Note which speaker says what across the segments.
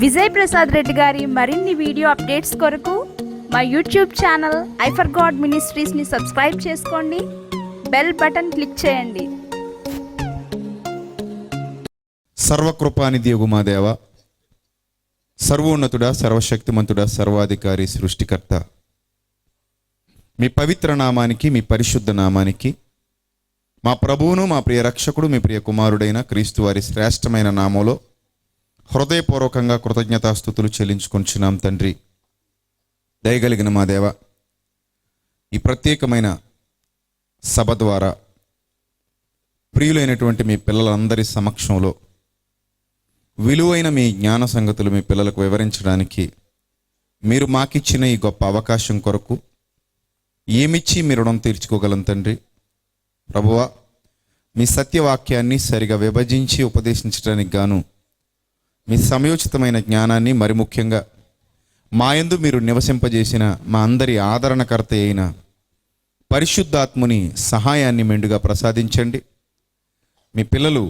Speaker 1: విజయ్ ప్రసాద్ రెడ్డి గారి మరిన్ని video updates కొరకు మా YouTube channel I for God మినిస్ట్రీస్ని సబ్స్క్రైబ్ చేసుకోండి, బెల్ బటన్ క్లిక్ చేయండి.
Speaker 2: సర్వకృపానిధి మా దేవ, సర్వోన్నతుడా, సర్వశక్తిమంతుడా, సర్వాధికారి, సృష్టికర్త, మీ పవిత్ర నామానికి, మీ పరిశుద్ధ నామానికి, మా ప్రభువును, మా ప్రియ రక్షకుడు, మీ ప్రియ కుమారుడైన క్రీస్తు వారి శ్రేష్టమైన నామంలో హృదయపూర్వకంగా కృతజ్ఞతాస్తుతులు చెల్లించుకొంచున్నాం తండ్రి. దయగలిగిన మా దేవ, ఈ ప్రత్యేకమైన సభ ద్వారా ప్రియులైనటువంటి మీ పిల్లలందరి సమక్షంలో విలువైన మీ జ్ఞాన సంగతులు మీ పిల్లలకు వివరించడానికి మీరు మాకిచ్చిన ఈ గొప్ప అవకాశం కొరకు ఏమిచ్చి మీ రుణం తీర్చుకోగలం తండ్రి. ప్రభువా, మీ సత్యవాక్యాన్ని సరిగా విభజించి ఉపదేశించడానికి గాను మీ సమయోచితమైన జ్ఞానాన్ని, మరి ముఖ్యంగా మా యందు మీరు నివసింపజేసిన మా అందరి ఆదరణకర్త అయిన పరిశుద్ధాత్ముని సహాయాన్ని మెండుగా ప్రసాదించండి. మీ పిల్లలు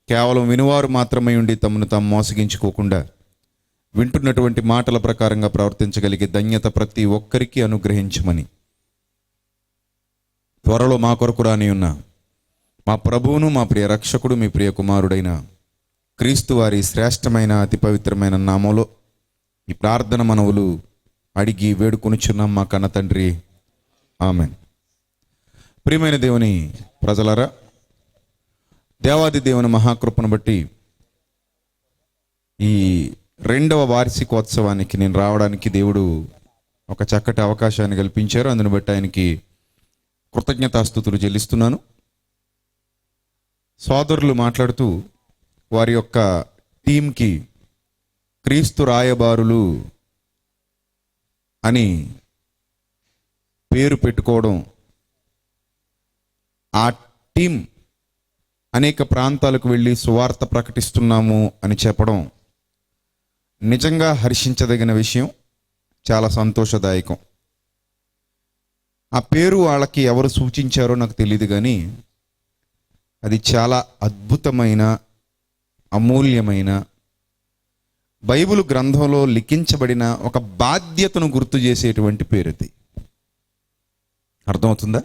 Speaker 2: కేవలం వినువారు మాత్రమే ఉండి తమను తాము మోసగించుకోకుండా వింటున్నటువంటి మాటల ప్రకారంగా ప్రవర్తించగలిగే ధన్యత ప్రతి ఒక్కరికి అనుగ్రహించమని త్వరలో మా కొరకు రాని ఉన్న మా ప్రభువును, మా ప్రియ రక్షకుడు, మీ ప్రియ కుమారుడైన క్రీస్తు వారి శ్రేష్టమైన అతి పవిత్రమైన నామంలో ఈ ప్రార్థన మనవులు అడిగి వేడుకొనుచున్నాం మా కన్న తండ్రి, ఆమెన్. ప్రియమైన దేవుని ప్రజలరా, దేవాది దేవుని మహాకృపను బట్టి ఈ 2వ వార్షికోత్సవానికి నేను రావడానికి దేవుడు ఒక చక్కటి అవకాశాన్ని కల్పించారు. అందును బట్టి ఆయనకి కృతజ్ఞతాస్తుతులు చెల్లిస్తున్నాను. సోదరులు మాట్లాడుతూ వారి యొక్క టీంకి క్రీస్తు రాయబారులు అని పేరు పెట్టుకోవడం, ఆ టీం అనేక ప్రాంతాలకు వెళ్ళి సువార్త ప్రకటిస్తున్నాము అని చెప్పడం నిజంగా హర్షించదగిన విషయం, చాలా సంతోషదాయకం. ఆ పేరు వాళ్ళకి ఎవరు సూచించారో నాకు తెలియదు, కానీ అది చాలా అద్భుతమైన, అమూల్యమైన, బైబిల్ గ్రంథంలో లిఖించబడిన ఒక బాధ్యతను గుర్తు చేసేటువంటి పేరు అది. అర్థమవుతుందా?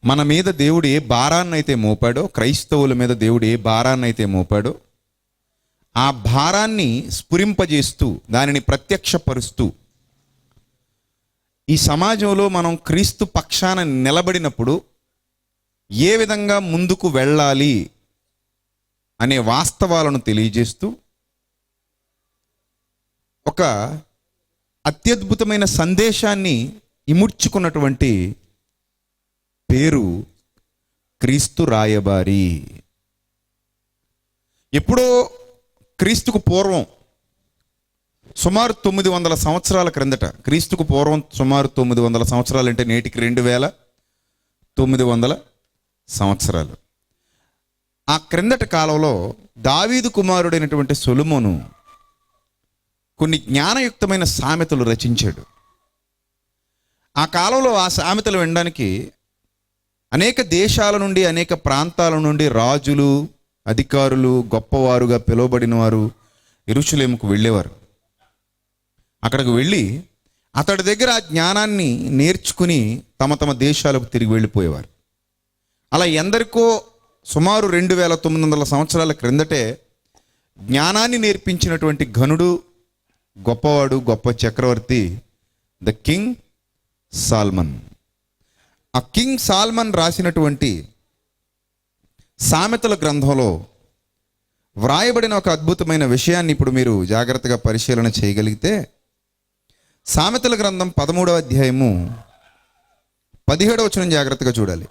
Speaker 2: మన మీద దేవుడు ఏ భారాన్నైతే మోపాడో, క్రైస్తవుల మీద దేవుడు ఏ భారాన్నైతే మోపాడో, ఆ భారాన్ని స్ఫురింపజేస్తూ, దానిని ప్రత్యక్షపరుస్తూ, ఈ సమాజంలో మనం క్రీస్తు పక్షాన నిలబడినప్పుడు ఏ విధంగా ముందుకు వెళ్ళాలి అనే వాస్తవాలను తెలియజేస్తూ ఒక అత్యద్భుతమైన సందేశాన్ని ఇముడ్చుకున్నటువంటి పేరు క్రీస్తు రాయబారి. ఎప్పుడో క్రీస్తుకు పూర్వం సుమారు 900 సంవత్సరాల క్రిందట, క్రీస్తుకు పూర్వం సుమారు 900 సంవత్సరాలు అంటే నేటికి 2900 సంవత్సరాలు. ఆ క్రిందట కాలంలో దావీదు కుమారుడైనటువంటి సొలొమోను కొన్ని జ్ఞానయుక్తమైన సామెతలు రచించాడు. ఆ కాలంలో ఆ సామెతలు వినడానికి అనేక దేశాల నుండి, అనేక ప్రాంతాల నుండి రాజులు, అధికారులు, గొప్పవారుగా పిలువబడిన వారు యెరూషలేముకు వెళ్ళేవారు. అక్కడికి వెళ్ళి అతడి దగ్గర ఆ జ్ఞానాన్ని నేర్చుకుని తమ తమ దేశాలకు తిరిగి వెళ్ళిపోయేవారు. అలా ఎందరికో సుమారు 2900 సంవత్సరాల క్రిందటే జ్ఞానాన్ని నేర్పించినటువంటి ఘనుడు, గొప్పవాడు, గొప్ప చక్రవర్తి ద కింగ్ సాల్మన్. ఆ కింగ్ సాల్మన్ రాసినటువంటి సామెతల గ్రంథంలో వ్రాయబడిన ఒక అద్భుతమైన విషయాన్ని ఇప్పుడు మీరు జాగ్రత్తగా పరిశీలన చేయగలిగితే, సామెతల గ్రంథం 13వ అధ్యాయము 17వ వచనం జాగ్రత్తగా చూడాలి.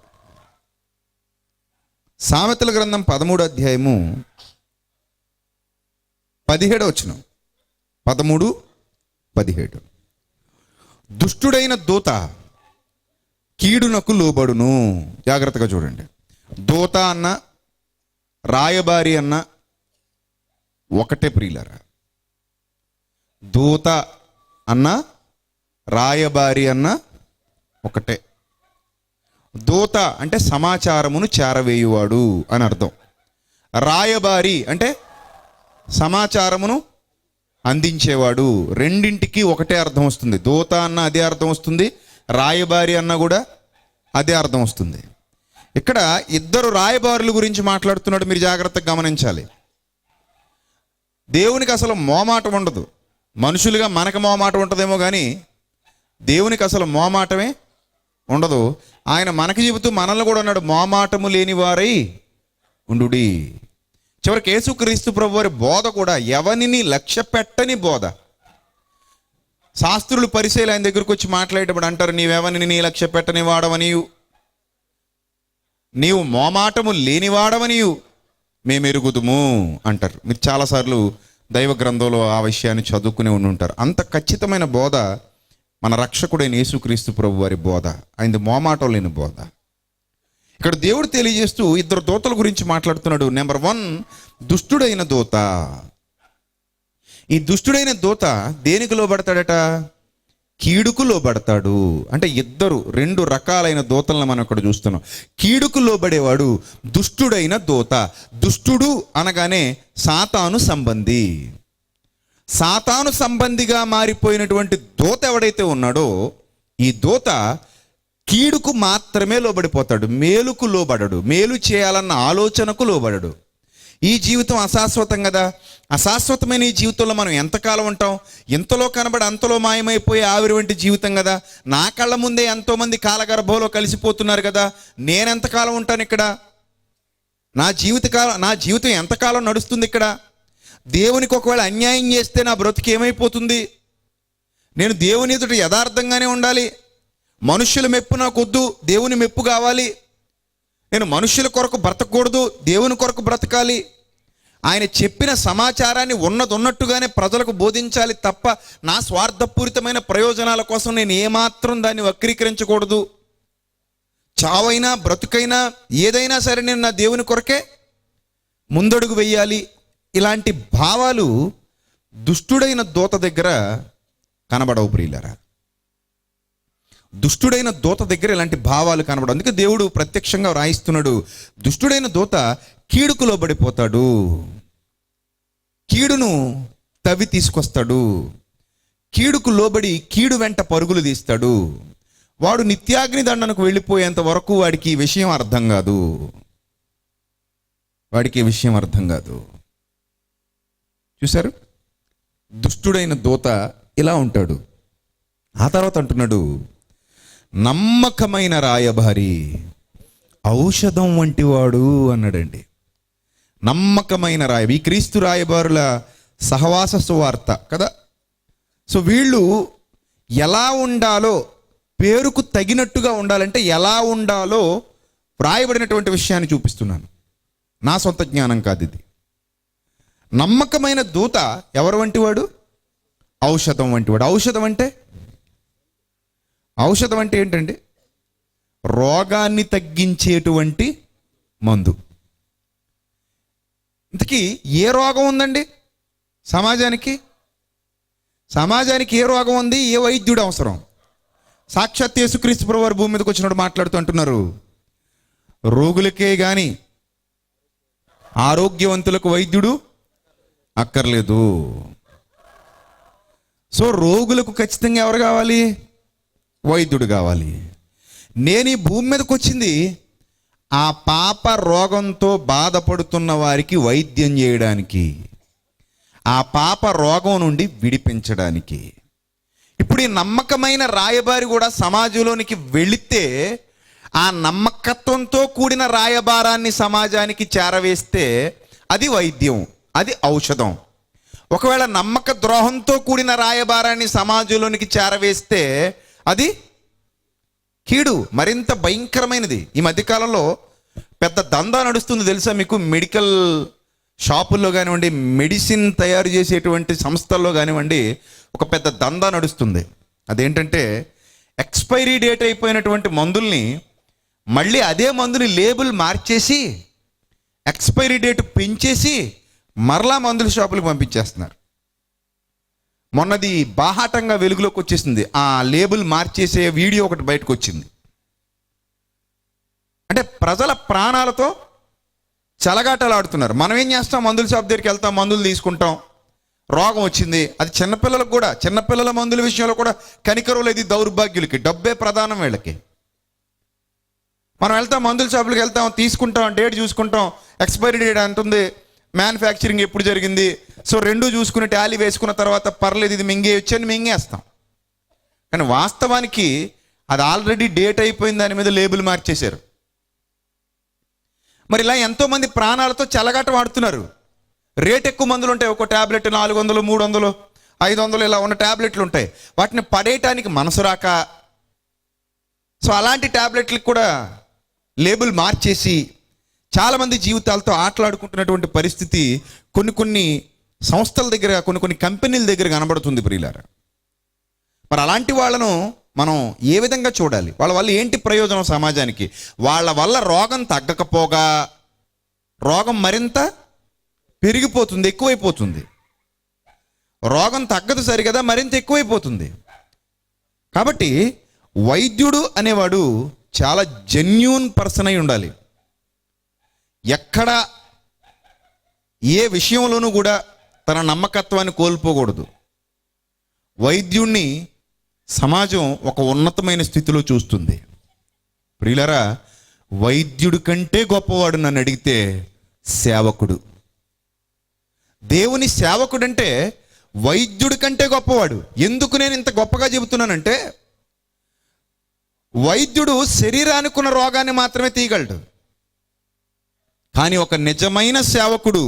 Speaker 2: సామెతల గ్రంథం 13వ అధ్యాయము 17వ వచనం, 13, 17. దుష్టుడైన దూత కీడునకు లోబడును. జాగ్రత్తగా చూడండి. దూత అన్న, రాయబారి అన్న ఒకటే ప్రియులారా. దూత అన్న, రాయబారి అన్న ఒకటే. దూత అంటే సమాచారమును చేరవేయువాడు అని అర్థం. రాయబారి అంటే సమాచారమును అందించేవాడు, రెండింటికి ఒకటే అర్థం వస్తుంది. దూత అన్న అదే అర్థం వస్తుంది, రాయబారి అన్న కూడా అదే అర్థం వస్తుంది. ఇక్కడ ఇద్దరు రాయబారుల గురించి మాట్లాడుతున్నాడు, మీరు జాగ్రత్తగా గమనించాలి. దేవునికి అసలు మోమాటం ఉండదు. మనుషులుగా మనకు మోమాటం ఉంటుందేమో కానీ దేవునికి అసలు మోమాటమే ఉండదు. ఆయన మనకి చెబుతూ మనల్ని కూడా అన్నాడు, మోమాటము లేని వారై ఉండుడి. చివరికి యేసుక్రీస్తు ప్రభు వారి బోధ కూడా ఎవరిని లక్ష్య పెట్టని బోధ. శాస్త్రులు పరిచయాలు ఆయన దగ్గరకు వచ్చి మాట్లాడేటప్పుడు అంటారు, నీవెవరిని నీ లక్ష్య పెట్టని వాడవనియు, నీవు మోమాటము లేనివాడవనియు మేము ఎరుగుదుము అంటారు. మీరు చాలాసార్లు దైవ గ్రంథంలో ఆ విషయాన్ని చదువుకునే ఉంటారు. అంత ఖచ్చితమైన బోధ మన రక్షకుడైన యేసుక్రీస్తు ప్రభు వారి బోధ. ఆయనది మోమాటం లేని బోధ. ఇక్కడ దేవుడు తెలియజేస్తూ ఇద్దరు దూతల గురించి మాట్లాడుతున్నాడు. నెంబర్ 1, దుష్టుడైన దూత. ఈ దుష్టుడైన దూత దేనికి లోబడతాడట? కీడుకు లోబడతాడు. అంటే రెండు రకాలైన దూతలను మనం ఇక్కడ చూస్తున్నాం. కీడుకు లోబడేవాడు దుష్టుడైన దూత. దుష్టుడు అనగానే సాతాను సంబంధి. సాతాను సంబంధిగా మారిపోయినటువంటి దూత ఎవడైతే ఉన్నాడో ఈ దూత కీడుకు మాత్రమే లోబడిపోతాడు, మేలుకు లోబడడు. మేలు చేయాలన్న ఆలోచనకు లోబడడు. ఈ జీవితం అశాశ్వతం కదా. అశాశ్వతమైన ఈ జీవితంలో మనం ఎంతకాలం ఉంటాం? ఇంతలో కనబడి అంతలో మాయమైపోయే ఆవిరి వంటి జీవితం కదా. నా కళ్ళ ముందే ఎంతోమంది కాలగర్భంలో కలిసిపోతున్నారు కదా. నేనెంతకాలం ఉంటాను ఇక్కడ? నా జీవితం ఎంతకాలం నడుస్తుంది ఇక్కడ? దేవునికి ఒకవేళ అన్యాయం చేస్తే నా బ్రతుకు ఏమైపోతుంది? నేను దేవుని ఎదుట యథార్థంగానే ఉండాలి. మనుష్యుల మెప్పు నాకు వద్దు, దేవుని మెప్పు కావాలి. నేను మనుష్యుల కొరకు బ్రతకూడదు, దేవుని కొరకు బ్రతకాలి. ఆయన చెప్పిన సమాచారాన్ని ఉన్నట్టుగానే ప్రజలకు బోధించాలి తప్ప నా స్వార్థపూరితమైన ప్రయోజనాల కోసం నేను ఏమాత్రం దాన్ని వక్రీకరించకూడదు. చావైనా బ్రతుకైనా ఏదైనా సరే నేను నా దేవుని కొరకే ముందడుగు వెయ్యాలి. ఇలాంటి భావాలు దుష్టుడైన దూత దగ్గర కనబడవు ప్రియులారా. దుష్టుడైన దూత దగ్గర ఇలాంటి భావాలు కనబడవు. అందుకే దేవుడు ప్రత్యక్షంగా రాయిస్తున్నాడు, దుష్టుడైన దూత కీడుకు లోబడిపోతాడు, కీడును తవ్వి తీసుకొస్తాడు, కీడుకు లోబడి కీడు వెంట పరుగులు తీస్తాడు. వాడు నిత్యాగ్ని దండనకు వెళ్ళిపోయేంత వరకు వాడికి ఈ విషయం అర్థం కాదు. చూశారు? దుష్టుడైన దూత ఇలా ఉంటాడు. ఆ తర్వాత అంటున్నాడు, నమ్మకమైన రాయబారి, ఔషధం వంటివాడు అన్నాడండి. నమ్మకమైన ఈ క్రీస్తు రాయబారుల సహవాస సువార్త కదా. సో వీళ్ళు ఎలా ఉండాలో, పేరుకు తగినట్టుగా ఉండాలంటే ఎలా ఉండాలో వ్రాయబడినటువంటి విషయాన్ని చూపిస్తున్నాను. నా సొంత జ్ఞానం కాదు ఇది. నమ్మకమైన దూత ఎవరు వంటివాడు? ఔషధం వంటివాడు. ఔషధం అంటే ఏంటండి? రోగాన్ని తగ్గించేటువంటి మందు. ఇంతకీ ఏ రోగం ఉందండి సమాజానికి? ఏ రోగం ఉంది? ఏ వైద్యుడు అవసరం? సాక్షాత్ యేసుక్రీస్తు ప్రభువు వారు భూమి మీదకి వచ్చినప్పుడు మాట్లాడుతూ అంటున్నారు, రోగులకే గాని ఆరోగ్యవంతులకు వైద్యుడు అక్కర్లేదు. సో రోగులకు ఖచ్చితంగా ఎవరు కావాలి? వైద్యుడు కావాలి. నేను ఈ భూమి మీదకి వచ్చింది ఆ పాప రోగంతో బాధపడుతున్న వారికి వైద్యం చేయడానికి, ఆ పాప రోగం నుండి విడిపించడానికి. ఇప్పుడు ఈ నమ్మకమైన రాయబారి కూడా సమాజంలోనికి వెళితే ఆ నమ్మకత్వంతో కూడిన రాయబారాన్ని సమాజానికి చేరవేస్తే అది వైద్యం, అది ఔషధం. ఒకవేళ నమ్మక ద్రోహంతో కూడిన రాయబారాన్ని సమాజంలోనికి చేరవేస్తే అది కీడు, మరింత భయంకరమైనది. ఈ మధ్యకాలంలో పెద్ద దందా నడుస్తుంది తెలుసా మీకు? మెడికల్ షాపుల్లో కానివ్వండి, మెడిసిన్ తయారు చేసేటువంటి సంస్థల్లో కానివ్వండి, ఒక పెద్ద దందా నడుస్తుంది. అదేంటంటే ఎక్స్పైరీ డేట్ అయిపోయినటువంటి మందుల్ని మళ్ళీ అదే మందుని లేబుల్ మార్చేసి ఎక్స్పైరీ డేట్ పెంచేసి మరలా మందుల షాపులకు పంపించేస్తున్నారు. మొన్నది బాహాటంగా వెలుగులోకి వచ్చేసింది. ఆ లేబుల్ మార్చేసే వీడియో ఒకటి బయటకు వచ్చింది. అంటే ప్రజల ప్రాణాలతో చెలగాటలాడుతున్నారు. మనం ఏం చేస్తాం? మందుల షాప్ దగ్గరికి వెళ్తాం, మందులు తీసుకుంటాం, రోగం వచ్చింది, అది చిన్నపిల్లలకు కూడా, చిన్నపిల్లల మందుల విషయంలో కూడా కనికరం లేదు ఈ దౌర్భాగ్యులకి. డబ్బే ప్రధానం వీళ్ళకి. మనం వెళ్తాం, మందుల షాపులకు వెళ్తాం, తీసుకుంటాం, డేట్ చూసుకుంటాం, ఎక్స్పైరీ డేట్ అంటుంది, మ్యానుఫ్యాక్చరింగ్ ఎప్పుడు జరిగింది, సో రెండు చూసుకుని టాలీ వేసుకున్న తర్వాత పర్లేదు ఇది మింగేయచ్చు అని మింగేస్తాం. కానీ వాస్తవానికి అది ఆల్రెడీ డేట్ అయిపోయింది, దాని మీద లేబుల్ మార్చేశారు. మరి ఇలా ఎంతోమంది ప్రాణాలతో చెలగాట ఆడుతున్నారు. రేట్ ఎక్కువ మందులు ఉంటాయి, ఒక ట్యాబ్లెట్ 400, 300, 500 ఇలా ఉన్న ట్యాబ్లెట్లు ఉంటాయి. వాటిని పడేయటానికి మనసు రాక, సో అలాంటి ట్యాబ్లెట్లకు కూడా లేబుల్ మార్చేసి చాలామంది జీవితాలతో ఆటలాడుకుంటున్నటువంటి పరిస్థితి కొన్ని సంస్థల దగ్గర, కొన్ని కంపెనీల దగ్గర కనబడుతుంది ప్రియులారా. మరి అలాంటి వాళ్ళను మనం ఏ విధంగా చూడాలి? వాళ్ళ వల్ల ఏంటి ప్రయోజనం సమాజానికి? వాళ్ళ వల్ల రోగం తగ్గకపోగా రోగం మరింత పెరిగిపోతుంది, ఎక్కువైపోతుంది. రోగం తగ్గదు సరిగదా, మరింత ఎక్కువైపోతుంది. కాబట్టి వైద్యుడు అనేవాడు చాలా జెన్యూన్ పర్సన్ అయి ఉండాలి. ఎక్కడ ఏ విషయంలోనూ కూడా తన నమ్మకత్వాన్ని కోల్పోకూడదు. వైద్యుణ్ణి సమాజం ఒక ఉన్నతమైన స్థితిలో చూస్తుంది. ప్రియులారా, వైద్యుడి కంటే గొప్పవాడు నన్ను అడిగితే సేవకుడు. దేవుని సేవకుడంటే వైద్యుడి కంటే గొప్పవాడు. ఎందుకు నేను ఇంత గొప్పగా చెబుతున్నానంటే, వైద్యుడు శరీరానికి ఉన్న రోగాన్ని మాత్రమే తీయగలడు, కానీ ఒక నిజమైన సేవకుడు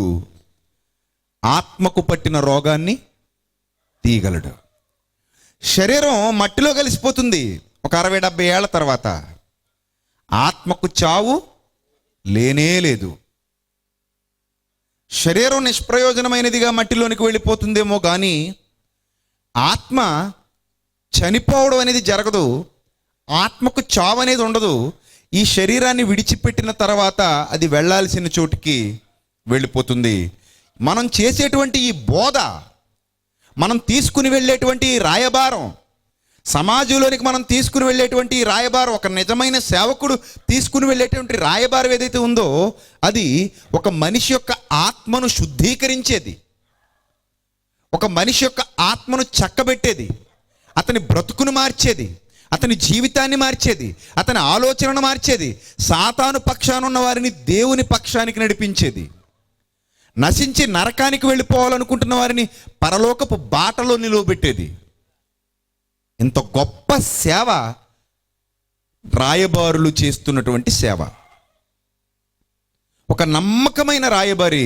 Speaker 2: ఆత్మకు పట్టిన రోగాన్ని తీయగలడు. శరీరం మట్టిలో కలిసిపోతుంది ఒక 60-70 ఏళ్ల తర్వాత. ఆత్మకు చావు లేనే లేదు. శరీరం నిష్ప్రయోజనమైనదిగా మట్టిలోనికి వెళ్ళిపోతుందేమో కానీ ఆత్మ చనిపోవడం అనేది జరగదు. ఆత్మకు చావు అనేది ఉండదు. ఈ శరీరాన్ని విడిచిపెట్టిన తర్వాత అది వెళ్ళాల్సిన చోటికి వెళ్ళిపోతుంది. మనం చేసేటువంటి ఈ బోధ, మనం తీసుకుని వెళ్ళేటువంటి రాయబారం, సమాజంలోనికి మనం తీసుకుని వెళ్ళేటువంటి రాయబారం, ఒక నిజమైన సేవకుడు తీసుకుని వెళ్ళేటువంటి రాయబారం ఏదైతే ఉందో అది ఒక మనిషి యొక్క ఆత్మను శుద్ధీకరించేది, ఒక మనిషి యొక్క ఆత్మను చక్కబెట్టేది, అతని బ్రతుకును మార్చేది, అతని జీవితాన్ని మార్చేది, అతని ఆలోచనను మార్చేది, సాతాను పక్షాన ఉన్న వారిని దేవుని పక్షానికి నడిపించేది, నశించి నరకానికి వెళ్ళిపోవాలనుకుంటున్న వారిని పరలోకపు బాటలో నిలువబెట్టేది. ఇంత గొప్ప సేవ రాయబారులు చేస్తున్నటువంటి సేవ. ఒక నమ్మకమైన రాయబారి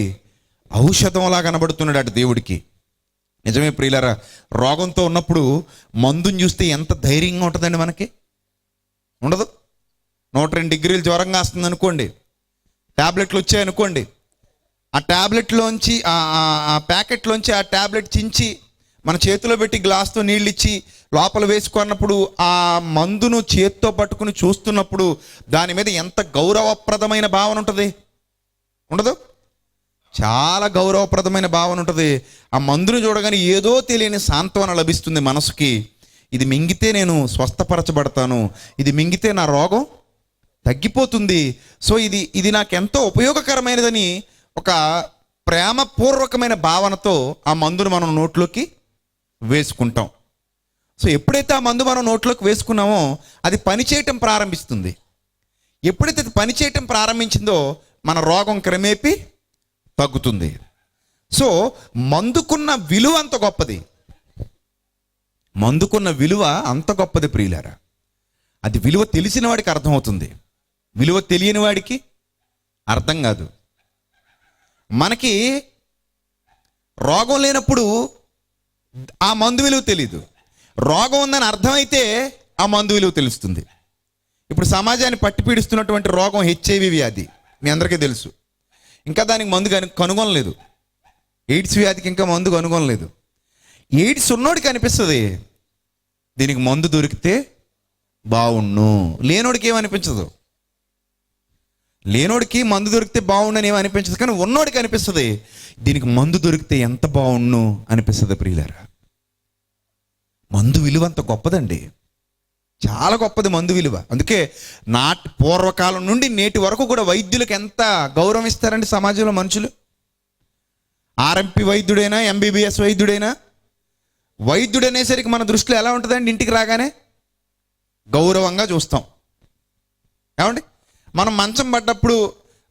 Speaker 2: ఔషధంలా కనబడుతున్నాడు అటు దేవుడికి. నిజమే ప్రియులారా, రోగంతో ఉన్నప్పుడు మందుని చూస్తే ఎంత ధైర్యంగా ఉంటుందండి మనకి? ఉండదు. 102 డిగ్రీలు జ్వరంగా వస్తుంది అనుకోండి, ట్యాబ్లెట్లు వచ్చాయనుకోండి, ఆ ట్యాబ్లెట్లోంచి ఆ ప్యాకెట్లోంచి ఆ ట్యాబ్లెట్ చించి మన చేతిలో పెట్టి గ్లాస్తో నీళ్ళు ఇచ్చి లోపల వేసుకున్నప్పుడు ఆ మందును చేత్తో పట్టుకుని చూస్తున్నప్పుడు దాని మీద ఎంత గౌరవప్రదమైన భావన ఉంటుంది? ఉండదు? చాలా గౌరవప్రదమైన భావన ఉంటుంది. ఆ మందును చూడగానే ఏదో తెలియని సాంత్వన లభిస్తుంది మనసుకి. ఇది మింగితే నేను స్వస్థపరచబడతాను, ఇది మింగితే నా రోగం తగ్గిపోతుంది, సో ఇది నాకు ఎంతో ఉపయోగకరమైనదని ఒక ప్రేమపూర్వకమైన భావనతో ఆ మందును మనం నోట్లోకి వేసుకుంటాం. సో ఎప్పుడైతే ఆ మందు మనం నోట్లోకి వేసుకున్నామో అది పనిచేయటం ప్రారంభిస్తుంది. ఎప్పుడైతే అది పనిచేయటం ప్రారంభించిందో మన రోగం క్రమేపీ తగ్గుతుంది. సో మందుకున్న విలువ అంత గొప్పది. మందుకున్న విలువ అంత గొప్పది ప్రియులారా. అది విలువ తెలిసిన వాడికి అర్థమవుతుంది, విలువ తెలియని వాడికి అర్థం కాదు. మనకి రోగం లేనప్పుడు ఆ మందు విలువ తెలీదు. రోగం ఉందని అర్థమైతే ఆ మందు విలువ తెలుస్తుంది. ఇప్పుడు సమాజాన్ని పట్టి పీడిస్తున్నటువంటి రోగం HIV వ్యాధి, మీ అందరికీ తెలుసు. ఇంకా దానికి మందు కనుగొనలేదు. ఎయిడ్స్ వ్యాధికి ఇంకా మందు కనుగొనలేదు. ఎయిడ్స్ ఉన్నోడికి అనిపిస్తుంది దీనికి మందు దొరికితే బాగుండు, లేనోడికి ఏమనిపించదు. లేనోడికి మందు దొరికితే బాగుండని ఏమనిపించదు, కానీ ఉన్నోడికి అనిపిస్తుంది దీనికి మందు దొరికితే ఎంత బాగుండు అనిపిస్తుంది. ప్రియులారా, మందు విలువ అంత గొప్పదండి, చాలా గొప్పది మందు విలువ. అందుకే పూర్వకాలం నుండి నేటి వరకు కూడా వైద్యులకు ఎంత గౌరవం ఇస్తారండి సమాజంలో మనుషులు. ఆర్ఎంపీ వైద్యుడైనా, ఎంబీబీఎస్ వైద్యుడైనా, వైద్యుడు అనేసరికి మన దృష్టిలో ఎలా ఉంటుందండి? ఇంటికి రాగానే గౌరవంగా చూస్తాం. ఏమండి, మనం మంచం పడ్డప్పుడు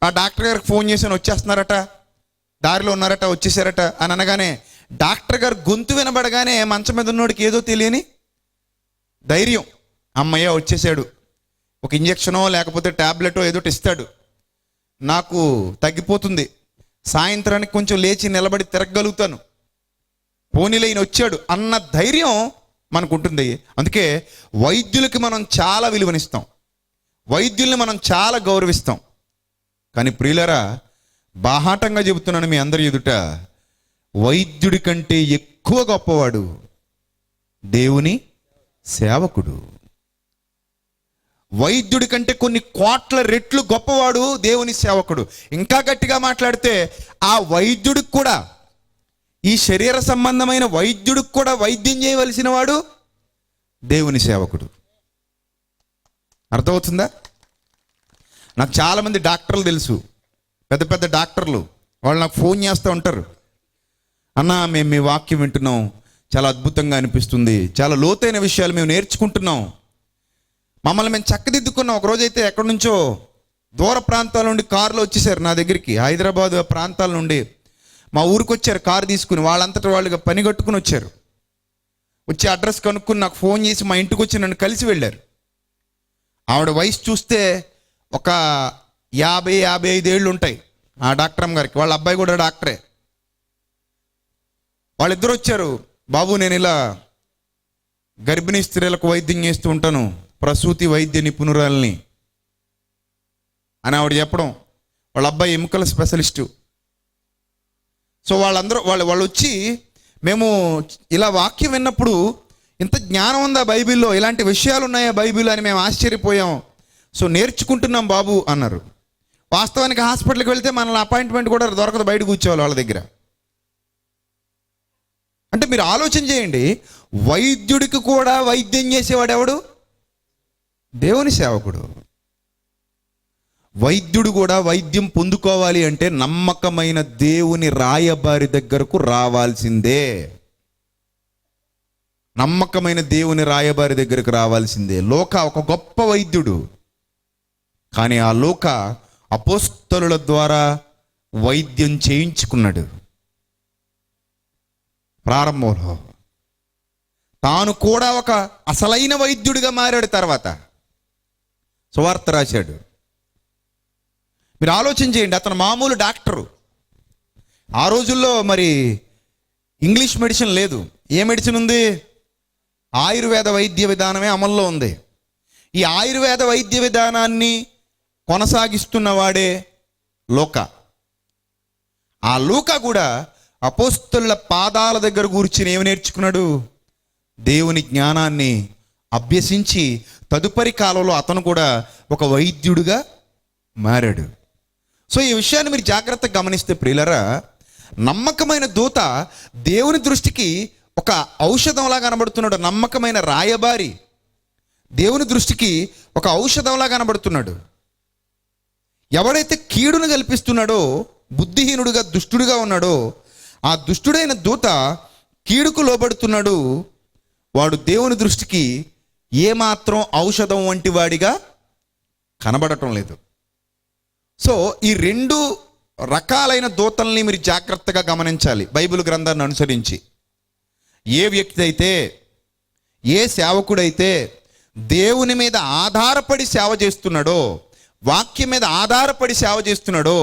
Speaker 2: ఆ డాక్టర్ గారికి ఫోన్ చేసి వచ్చేస్తున్నారట, దారిలో ఉన్నారట, వచ్చేసారట అని అనగానే డాక్టర్ గారు గొంతు వినబడగానే మంచం మీద ఉన్నోడికి ఏదో తెలియని ధైర్యం, అమ్మయ్య వచ్చేసాడు, ఒక ఇంజక్షనో లేకపోతే ట్యాబ్లెటో ఏదో ఇస్తాడు, నాకు తగ్గిపోతుంది, సాయంత్రానికి కొంచెం లేచి నిలబడి తిరగగలుగుతాను, పోనీలో ఈయన వచ్చాడు అన్న ధైర్యం మనకు ఉంటుంది. అందుకే వైద్యులకి మనం చాలా విలువనిస్తాం, వైద్యుల్ని మనం చాలా గౌరవిస్తాం. కానీ ప్రియులరా, బాహాటంగా చెబుతున్నాను మీ అందరి ఎదుట, వైద్యుడి కంటే ఎక్కువ గొప్పవాడు దేవుని సేవకుడు. వైద్యుడి కంటే కొన్ని కోట్ల రెట్లు గొప్పవాడు దేవుని సేవకుడు. ఇంకా గట్టిగా మాట్లాడితే ఆ వైద్యుడికి కూడా, ఈ శరీర సంబంధమైన వైద్యుడికి కూడా వైద్యం చేయవలసిన వాడు దేవుని సేవకుడు. అర్థమవుతుందా? నాకు చాలామంది డాక్టర్లు తెలుసు, పెద్ద పెద్ద డాక్టర్లు. వాళ్ళు నాకు ఫోన్ చేస్తూ ఉంటారు, అన్నా మేము మీ వాక్యం వింటున్నాం, చాలా అద్భుతంగా అనిపిస్తుంది, చాలా లోతైన విషయాలు మేము నేర్చుకుంటున్నాం, మమ్మల్ని మేము చక్కదిద్దుకున్నాం. ఒకరోజైతే ఎక్కడి నుంచో దూర ప్రాంతాల నుండి కారులో వచ్చేసారు నా దగ్గరికి, హైదరాబాద్ ప్రాంతాల నుండి మా ఊరికి వచ్చారు కారు తీసుకుని, వాళ్ళంతటా వాళ్ళుగా పని కట్టుకుని వచ్చారు. వచ్చి అడ్రస్ కనుక్కుని నాకు ఫోన్ చేసి మా ఇంటికి వచ్చి నన్ను కలిసి వెళ్ళారు. ఆవిడ వయసు చూస్తే ఒక 50-55 ఏళ్ళు ఉంటాయి ఆ డాక్టర్ అమ్మ గారికి. వాళ్ళ అబ్బాయి కూడా డాక్టరే. వాళ్ళిద్దరు వచ్చారు, బాబు నేను ఇలా గర్భిణీ స్త్రీలకు వైద్యం చేస్తూ ఉంటాను, ప్రసూతి వైద్య నిపుణురాలని అని ఆవిడ చెప్పడం. వాళ్ళ అబ్బాయి ఎముకల స్పెషలిస్టు. సో వాళ్ళు వచ్చి, మేము ఇలా వాక్యం విన్నప్పుడు ఇంత జ్ఞానం ఉందా బైబిల్లో, ఇలాంటి విషయాలు ఉన్నాయా బైబిల్ అని మేము ఆశ్చర్యపోయాం, సో నేర్చుకుంటున్నాం బాబు అన్నారు. వాస్తవానికి హాస్పిటల్కి వెళ్తే మనల్ని అపాయింట్మెంట్ కూడా దొరకదు, బయట కూర్చోవాలి వాళ్ళ దగ్గర. అంటే మీరు ఆలోచన చేయండి, వైద్యుడికి కూడా వైద్యం చేసేవాడు ఎవడు? దేవుని సేవకుడు. వైద్యుడు కూడా వైద్యం పొందుకోవాలి అంటే నమ్మకమైన దేవుని రాయబారి దగ్గరకు రావాల్సిందే. నమ్మకమైన దేవుని రాయబారి దగ్గరకు రావాల్సిందే. లోక ఒక గొప్ప వైద్యుడు, కానీ ఆ లోక అపోస్తలుల ద్వారా వైద్యం చేయించుకున్నాడు. ప్రారంభంలో తాను కూడా ఒక అసలైన వైద్యుడిగా మారాడు. తర్వాత సువార్త రాశాడు. మీరు ఆలోచన చేయండి, అతను మామూలు డాక్టరు. ఆ రోజుల్లో మరి ఇంగ్లీష్ మెడిసిన్ లేదు. ఏ మెడిసిన్ ఉంది? ఆయుర్వేద వైద్య విధానమే అమల్లో ఉంది. ఈ ఆయుర్వేద వైద్య విధానాన్ని కొనసాగిస్తున్నవాడే లూకా. ఆ లూకా కూడా అపోస్తలుల పాదాల దగ్గర కూర్చుని ఏమి నేర్చుకున్నాడు? దేవుని జ్ఞానాన్ని అభ్యసించి తదుపరి కాలంలో అతను కూడా ఒక వైద్యుడిగా మారాడు. సో ఈ విషయాన్ని మీరు జాగ్రత్తగా గమనిస్తే ప్రియులరా, నమ్మకమైన దూత దేవుని దృష్టికి ఒక ఔషధంలా కనబడుతున్నాడు. నమ్మకమైన రాయబారి దేవుని దృష్టికి ఒక ఔషధంలా కనబడుతున్నాడు. ఎవడైతే కీడును కల్పిస్తున్నాడో, బుద్ధిహీనుడుగా దుష్టుడిగా ఉన్నాడో, ఆ దుష్టుడైన దూత కీడుకు లోబడుతున్నాడు. వాడు దేవుని దృష్టికి ఏమాత్రం ఔషధం వంటి వాడిగా కనబడటం లేదు. సో ఈ రెండు రకాలైన దూతల్ని మీరు జాగ్రత్తగా గమనించాలి బైబిల్ గ్రంథాన్ని అనుసరించి. ఏ వ్యక్తి అయితే, ఏ సేవకుడైతే దేవుని మీద ఆధారపడి సేవ చేస్తున్నాడో, వాక్యం మీద ఆధారపడి సేవ చేస్తున్నాడో,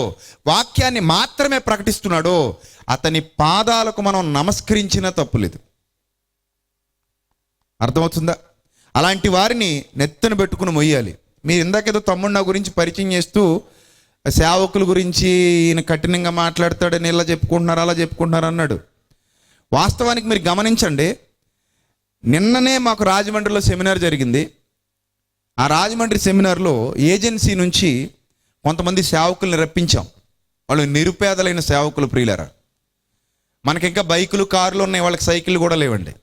Speaker 2: వాక్యాన్ని మాత్రమే ప్రకటిస్తున్నాడో, అతని పాదాలకు మనం నమస్కరించినా తప్పులేదు. అర్థమవుతుందా? అలాంటి వారిని నెత్తను పెట్టుకుని మొయ్యాలి. మీరు ఇందాకేదో తమ్ముడు నా గురించి పరిచయం చేస్తూ సేవకుల గురించి ఈయన కఠినంగా మాట్లాడతాడని ఇలా చెప్పుకుంటున్నారు, అలా చెప్పుకుంటున్నారు అన్నాడు. వాస్తవానికి మీరు గమనించండి, నిన్ననే మాకు రాజమండ్రిలో సెమినార్ జరిగింది. ఆ రాజమండ్రి సెమినార్లో ఏజెన్సీ నుంచి కొంతమంది సేవకుల్ని రప్పించాం. వాళ్ళు నిరుపేదలైన సేవకులు ప్రియులారా. మనకి ఇంకా బైకులు, కార్లు ఉన్నాయి, వాళ్ళకి సైకిళ్ళు కూడా లేవండి.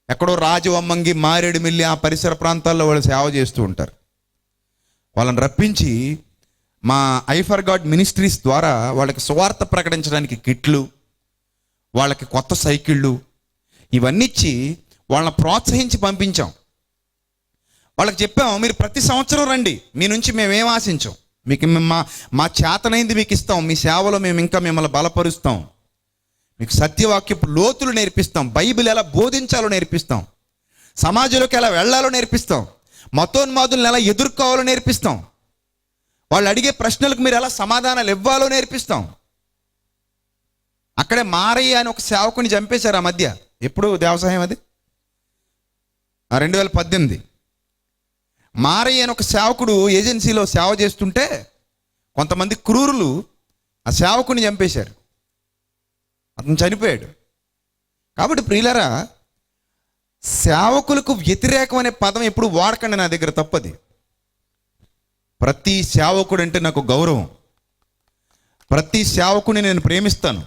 Speaker 2: ఎక్కడో రాజవమ్మంగి, మారేడుమిల్లి ఆ పరిసర ప్రాంతాల్లో వాళ్ళు సేవ చేస్తూ ఉంటారు. వాళ్ళని రప్పించి మా ఐ ఫర్ గాడ్ మినిస్ట్రీస్ ద్వారా వాళ్ళకి సువార్త ప్రకటించడానికి కిట్లు, వాళ్ళకి కొత్త సైకిళ్ళు ఇవన్నీ ఇచ్చి వాళ్ళని ప్రోత్సహించి పంపించాం. వాళ్ళకి చెప్పాం, మీరు ప్రతి సంవత్సరం రండి, మీ నుంచి మేమేం ఆశించాం, మీకు మా చేతనైంది మీకు ఇస్తాం, మీ సేవలో మేము ఇంకా మిమ్మల్ని బలపరుస్తాం, మీకు సత్యవాక్యపు లోతులు నేర్పిస్తాం, బైబిల్ ఎలా బోధించాలో నేర్పిస్తాం, సమాజంలోకి ఎలా వెళ్ళాలో నేర్పిస్తాం, మతోన్మాదులను ఎలా ఎదుర్కోవాలో నేర్పిస్తాం, వాళ్ళు అడిగే ప్రశ్నలకు మీరు ఎలా సమాధానాలు ఇవ్వాలో నేర్పిస్తాం. అక్కడే మారయ్య అని ఒక సేవకుని చంపేశారు ఆ మధ్య. ఎప్పుడు దేవసాయం అది 2018. మారయ్య అని ఒక సేవకుడు ఏజెన్సీలో సేవ చేస్తుంటే కొంతమంది క్రూరులు ఆ సేవకుని చంపేశారు. అతను చనిపోయాడు. కాబట్టి ప్రియులారా, సేవకులకు వ్యతిరేకం అనే పదం ఎప్పుడు వాడకండి, నా దగ్గర తప్పది. ప్రతి సేవకుడు అంటే నాకు గౌరవం, ప్రతి సేవకుని నేను ప్రేమిస్తాను,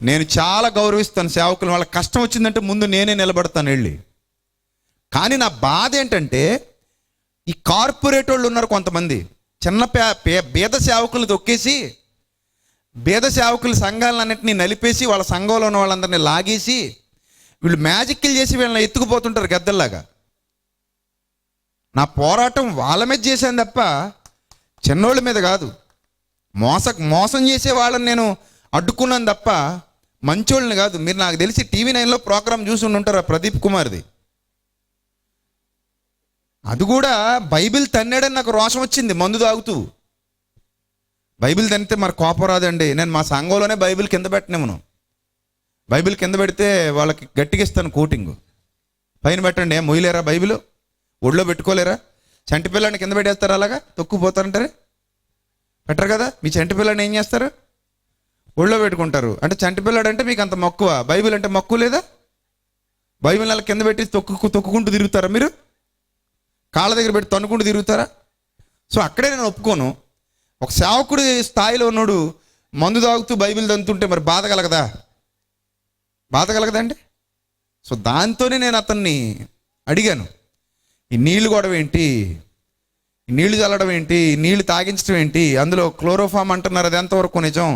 Speaker 2: నేను చాలా గౌరవిస్తాను సేవకులు. వాళ్ళ కష్టం వచ్చిందంటే ముందు నేనే నిలబడతాను వెళ్ళి. కానీ నా బాధ ఏంటంటే ఈ కార్పొరేట్ వాళ్ళు ఉన్నారు కొంతమంది, చిన్న పేద సేవకులను తొక్కేసి, పేద సేవకుల సంఘాలన్నింటినీ నలిపేసి వాళ్ళ సంఘంలో ఉన్న వాళ్ళందరినీ లాగేసి వీళ్ళు మ్యాజిక్లు చేసి వీళ్ళని ఎత్తుకుపోతుంటారు గద్దల్లాగా. నా పోరాటం వాళ్ళ మీద చేశాను తప్ప చిన్నోళ్ళ మీద కాదు. మోసం చేసే వాళ్ళని నేను అడ్డుకున్నాను తప్ప మంచోళ్ళని కాదు. మీరు నాకు తెలిసి టీవీ 9లో ప్రోగ్రాం చూసి ఉంటారు, ఆ ప్రదీప్ కుమార్ది. అది కూడా బైబిల్ తన్నాడని నాకు రోషం వచ్చింది. మందు తాగుతూ బైబిల్ తన్నితే మరి కోపం రాదండి. నేను మా సంఘంలోనే బైబిల్ కింద పెట్టినేమను. బైబిల్ కింద పెడితే వాళ్ళకి గట్టిగా ఇస్తాను కోటింగ్. పైన పెట్టండి, ఏం మొయ్యలేరా? బైబిల్ ఒళ్ళో పెట్టుకోలేరా? చంటి పిల్లని కింద పెట్టేస్తారు, అలాగా తొక్కుపోతారంటారే, పెట్టరు కదా. మీ చంటి పిల్లని ఏం చేస్తారు? ఒళ్ళో పెట్టుకుంటారు. అంటే చంటి పిల్లాడు అంటే మీకు అంత మక్కువ, బైబిల్ అంటే మక్కువ లేదా? బైబిల్ అలా కింద పెట్టి తొక్కుకుంటూ తిరుగుతారా మీరు? కాళ్ళ దగ్గర పెట్టి తన్నుకుంటూ తిరుగుతారా? సో అక్కడే నేను ఒప్పుకోను. ఒక సేవకుడి స్థాయిలో ఉన్నాడు మందు తాగుతూ బైబిల్ తంతుంటే మరి బాధ కలగదా? బాధ కలగదండి. సో దాంతోనే నేను అతన్ని అడిగాను, ఈ నీళ్లు గొడవ ఏంటి, ఈ నీళ్లు చల్లడం ఏంటి, ఈ నీళ్లు తాగించడం ఏంటి, అందులో క్లోరోఫామ్ అంటున్నారు, అది ఎంతవరకు నిజం?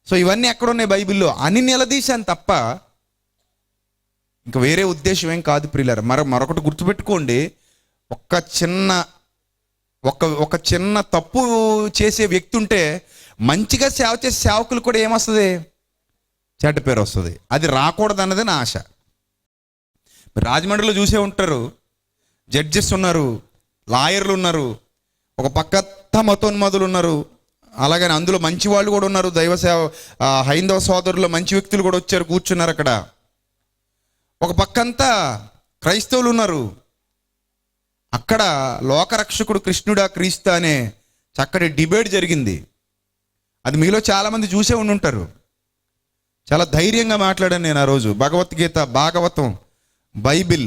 Speaker 2: సో ఇవన్నీ ఎక్కడున్నాయి బైబిల్లో అని నిలదీశాను తప్ప ఇంకా వేరే ఉద్దేశం ఏం కాదు ప్రియులారా. మరొకటి గుర్తుపెట్టుకోండి, ఒక చిన్న తప్పు చేసే వ్యక్తి ఉంటే మంచిగా సేవ చేసే సేవకులు కూడా ఏమొస్తుంది? చెడ్డ పేరు వస్తుంది. అది రాకూడదు అన్నది నా ఆశ. రాజమండ్రిలో చూసే ఉంటారు, జడ్జెస్ ఉన్నారు, లాయర్లు ఉన్నారు, ఒక పక్క మతోన్మాదులు ఉన్నారు, అలాగని అందులో మంచి వాళ్ళు కూడా ఉన్నారు. దైవ సేవ హైందవ సోదరులు మంచి వ్యక్తులు కూడా వచ్చారు, కూర్చున్నారు అక్కడ. ఒక పక్కంతా క్రైస్తవులు ఉన్నారు. అక్కడ లోకరక్షకుడు కృష్ణుడా క్రీస్తు అనే చక్కటి డిబేట్ జరిగింది. అది మీలో చాలామంది చూసే ఉండుంటారు. చాలా ధైర్యంగా మాట్లాడాను నేను ఆ రోజు. భగవద్గీత, భాగవతం, బైబిల్,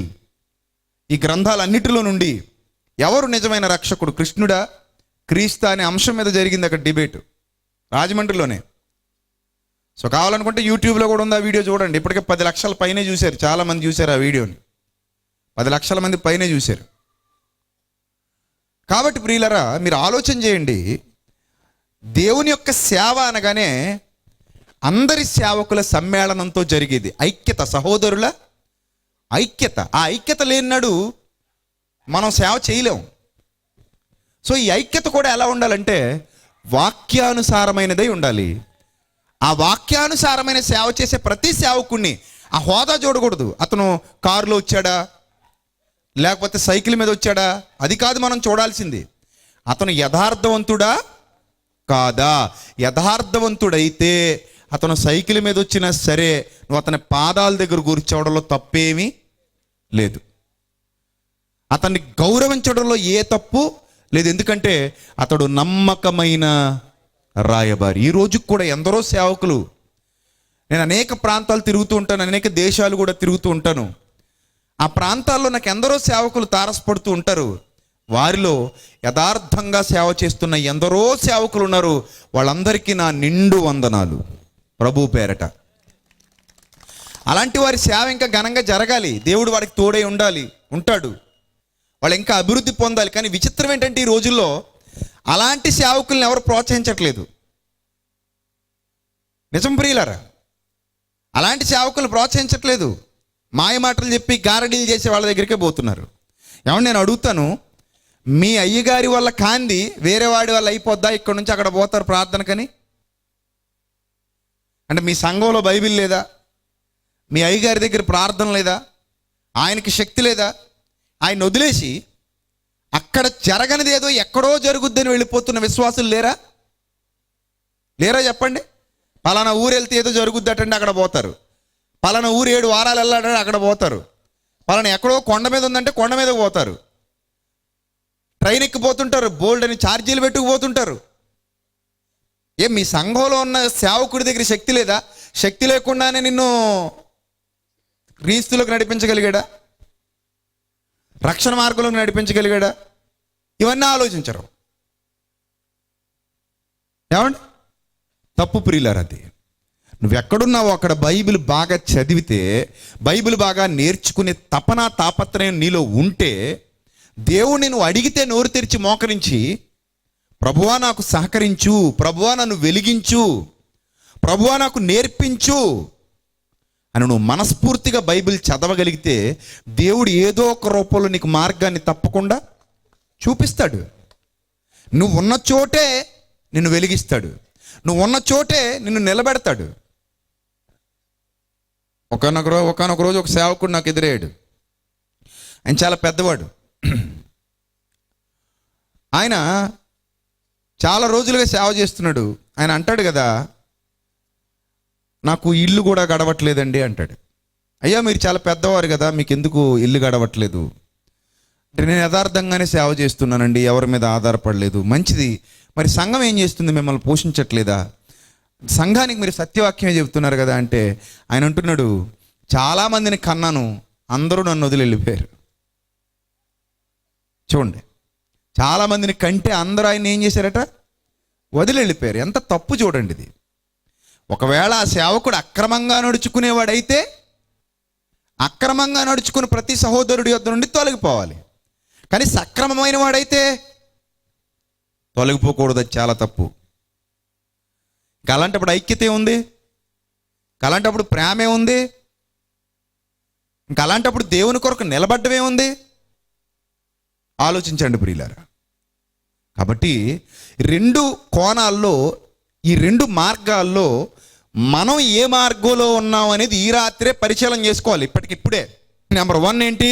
Speaker 2: ఈ గ్రంథాలన్నిటిలో నుండి ఎవరు నిజమైన రక్షకుడు, కృష్ణుడా క్రీస్తు అనే అంశం మీద జరిగింది అక్కడ డిబేట్, రాజమండ్రిలోనే. సో కావాలనుకుంటే యూట్యూబ్లో కూడా ఉంది ఆ వీడియో, చూడండి. ఇప్పటికే 10 లక్షల పైనే చూశారు, చాలామంది చూశారు ఆ వీడియోని. 10 లక్షల మంది పైనే చూశారు. కాబట్టి ప్రియులరా, మీరు ఆలోచన చేయండి. దేవుని యొక్క సేవ అనగానే అందరి సేవకుల సమ్మేళనంతో జరిగేది ఐక్యత, సహోదరుల ఐక్యత. ఆ ఐక్యత లేనినాడు మనం సేవ చేయలేం. సో ఈ ఐక్యత కూడా ఎలా ఉండాలంటే వాక్యానుసారమైనదై ఉండాలి. ఆ వాక్యానుసారమైన సేవ చేసే ప్రతి సేవకుణ్ణి ఆ హోదా చూడకూడదు. అతను కారులో వచ్చాడా, లేకపోతే సైకిల్ మీద వచ్చాడా, అది కాదు మనం చూడాల్సింది. అతను యథార్థవంతుడా కాదా? యథార్థవంతుడైతే అతను సైకిల్ మీద వచ్చినా సరే నువ్వు అతని పాదాల దగ్గర కూర్చోవడంలో తప్పేమీ లేదు. అతన్ని గౌరవించడంలో ఏ తప్పు లేదు. ఎందుకంటే అతడు నమ్మకమైన రాయబారి. ఈ రోజుకి కూడా ఎందరో సేవకులు, నేను అనేక ప్రాంతాలు తిరుగుతూ ఉంటాను, అనేక దేశాలు కూడా తిరుగుతూ ఉంటాను. ఆ ప్రాంతాల్లో నాకు ఎందరో సేవకులు తారసపడుతూ ఉంటారు. వారిలో యథార్థంగా సేవ చేస్తున్న ఎందరో సేవకులు ఉన్నారు. వాళ్ళందరికీ నా నిండు వందనాలు ప్రభు పేరట. అలాంటి వారి సేవ ఇంకా ఘనంగా జరగాలి. దేవుడు వాడికి తోడై ఉంటాడు. వాళ్ళు ఇంకా అభివృద్ధి పొందాలి. కానీ విచిత్రం ఏంటంటే ఈ రోజుల్లో అలాంటి సేవకుల్ని ఎవరు ప్రోత్సహించట్లేదు. నిజం ప్రియులారా, అలాంటి సేవకులను ప్రోత్సహించట్లేదు. మాయ మాటలు చెప్పి గారడీలు చేసే వాళ్ళ దగ్గరికే పోతున్నారు. ఏమన్నా నేను అడుగుతాను, మీ అయ్యగారి వల్ల కాంది వేరే వాడి వల్ల అయిపోద్దా? ఇక్కడ నుంచి అక్కడ పోతారు ప్రార్థనకని. అంటే మీ సంఘంలో బైబిల్ లేదా? మీ అయ్యగారి దగ్గర ప్రార్థన లేదా? ఆయనకి శక్తి లేదా? ఆయన వదిలేసి అక్కడ జరగనిది ఏదో ఎక్కడో జరుగుద్దని వెళ్ళిపోతున్న విశ్వాసులు లేరా? లేరా చెప్పండి. పలానా ఊరు వెళ్తే ఏదో జరుగుద్దటండి, అక్కడ పోతారు. పలానా ఊరు 7 వారాలు వెళ్ళాడంటే అక్కడ పోతారు. పలానా ఎక్కడో కొండ మీద ఉందంటే కొండ మీద పోతారు. ట్రైన్ ఎక్కిపోతుంటారు, బోల్డ్ అని ఛార్జీలు పెట్టుకుపోతుంటారు. మీ సంఘంలో ఉన్న సేవకుడి దగ్గర శక్తి లేదా? శక్తి లేకుండానే నిన్ను క్రీస్తులకు నడిపించగలిగాడా? రక్షణ మార్గంలోకి నడిపించగలిగాడా? ఇవన్నీ ఆలోచించరు. ఏమండి? తప్పు ప్రియులారా. అది నువ్వెక్కడున్నావో అక్కడ బైబిల్ బాగా చదివితే, బైబిల్ బాగా నేర్చుకునే తపన తాపత్రయం నీలో ఉంటే, దేవుణ్ణి నువ్వు అడిగితే నోరు తెరిచి మోకరించి, ప్రభువా నాకు సహకరించు, ప్రభువా నన్ను వెలిగించు, ప్రభువా నాకు నేర్పించు అని నువ్వు మనస్ఫూర్తిగా బైబిల్ చదవగలిగితే, దేవుడు ఏదో ఒక రూపంలో నీకు మార్గాన్ని తప్పకుండా చూపిస్తాడు. నువ్వు ఉన్న చోటే నిన్ను వెలిగిస్తాడు, నువ్వు ఉన్న చోటే నిన్ను నిలబెడతాడు. ఒకనొక రోజు ఒక సేవకుడు నాకు ఎదురయ్యాడు. ఆయన చాలా పెద్దవాడు. ఆయన చాలా రోజులుగా సేవ చేస్తున్నాడు. ఆయన అంటాడు కదా, నాకు ఇల్లు కూడా గడవట్లేదండి అంటాడు. అయ్యా మీరు చాలా పెద్దవారు కదా, మీకు ఎందుకు ఇల్లు గడవట్లేదు అంటే, నేను యథార్థంగానే సేవ చేస్తున్నానండి, ఎవరి మీద ఆధారపడలేదు. మంచిది, మరి సంఘం ఏం చేస్తుంది, మిమ్మల్ని పోషించట్లేదా? సంఘానికి మీరు సత్యవాక్యమే చెబుతున్నారు కదా అంటే, ఆయన అంటున్నాడు, చాలామందిని కన్నాను, అందరూ నన్ను వదిలి వెళ్ళిపోయారు. చూడండి, చాలామందిని కంటే అందరూ ఆయన ఏం చేశారట? వదిలి వెళ్ళిపోయారు. ఎంత తప్పు చూడండి ఇది. ఒకవేళ ఆ సేవకుడు అక్రమంగా నడుచుకునేవాడైతే, అక్రమంగా నడుచుకుని ప్రతి సహోదరుడి యొద్ద నుండి తొలగిపోవాలి. కానీ సక్రమమైన వాడైతే తొలగిపోకూడదు. అది చాలా తప్పు. ఇంకా అలాంటప్పుడు ఐక్యతే ఉంది, అలాంటప్పుడు ప్రేమే ఉంది, ఇంకా అలాంటప్పుడు దేవుని కొరకు నిలబడ్డమే ఉంది. ఆలోచించండి ప్రియులారా. కాబట్టి 2 కోణాల్లో, ఈ 2 మార్గాల్లో మనం ఏ మార్గంలో ఉన్నాం అనేది ఈ రాత్రే పరిశీలన చేసుకోవాలి. ఇప్పటికిప్పుడే. నెంబర్ 1 ఏంటి?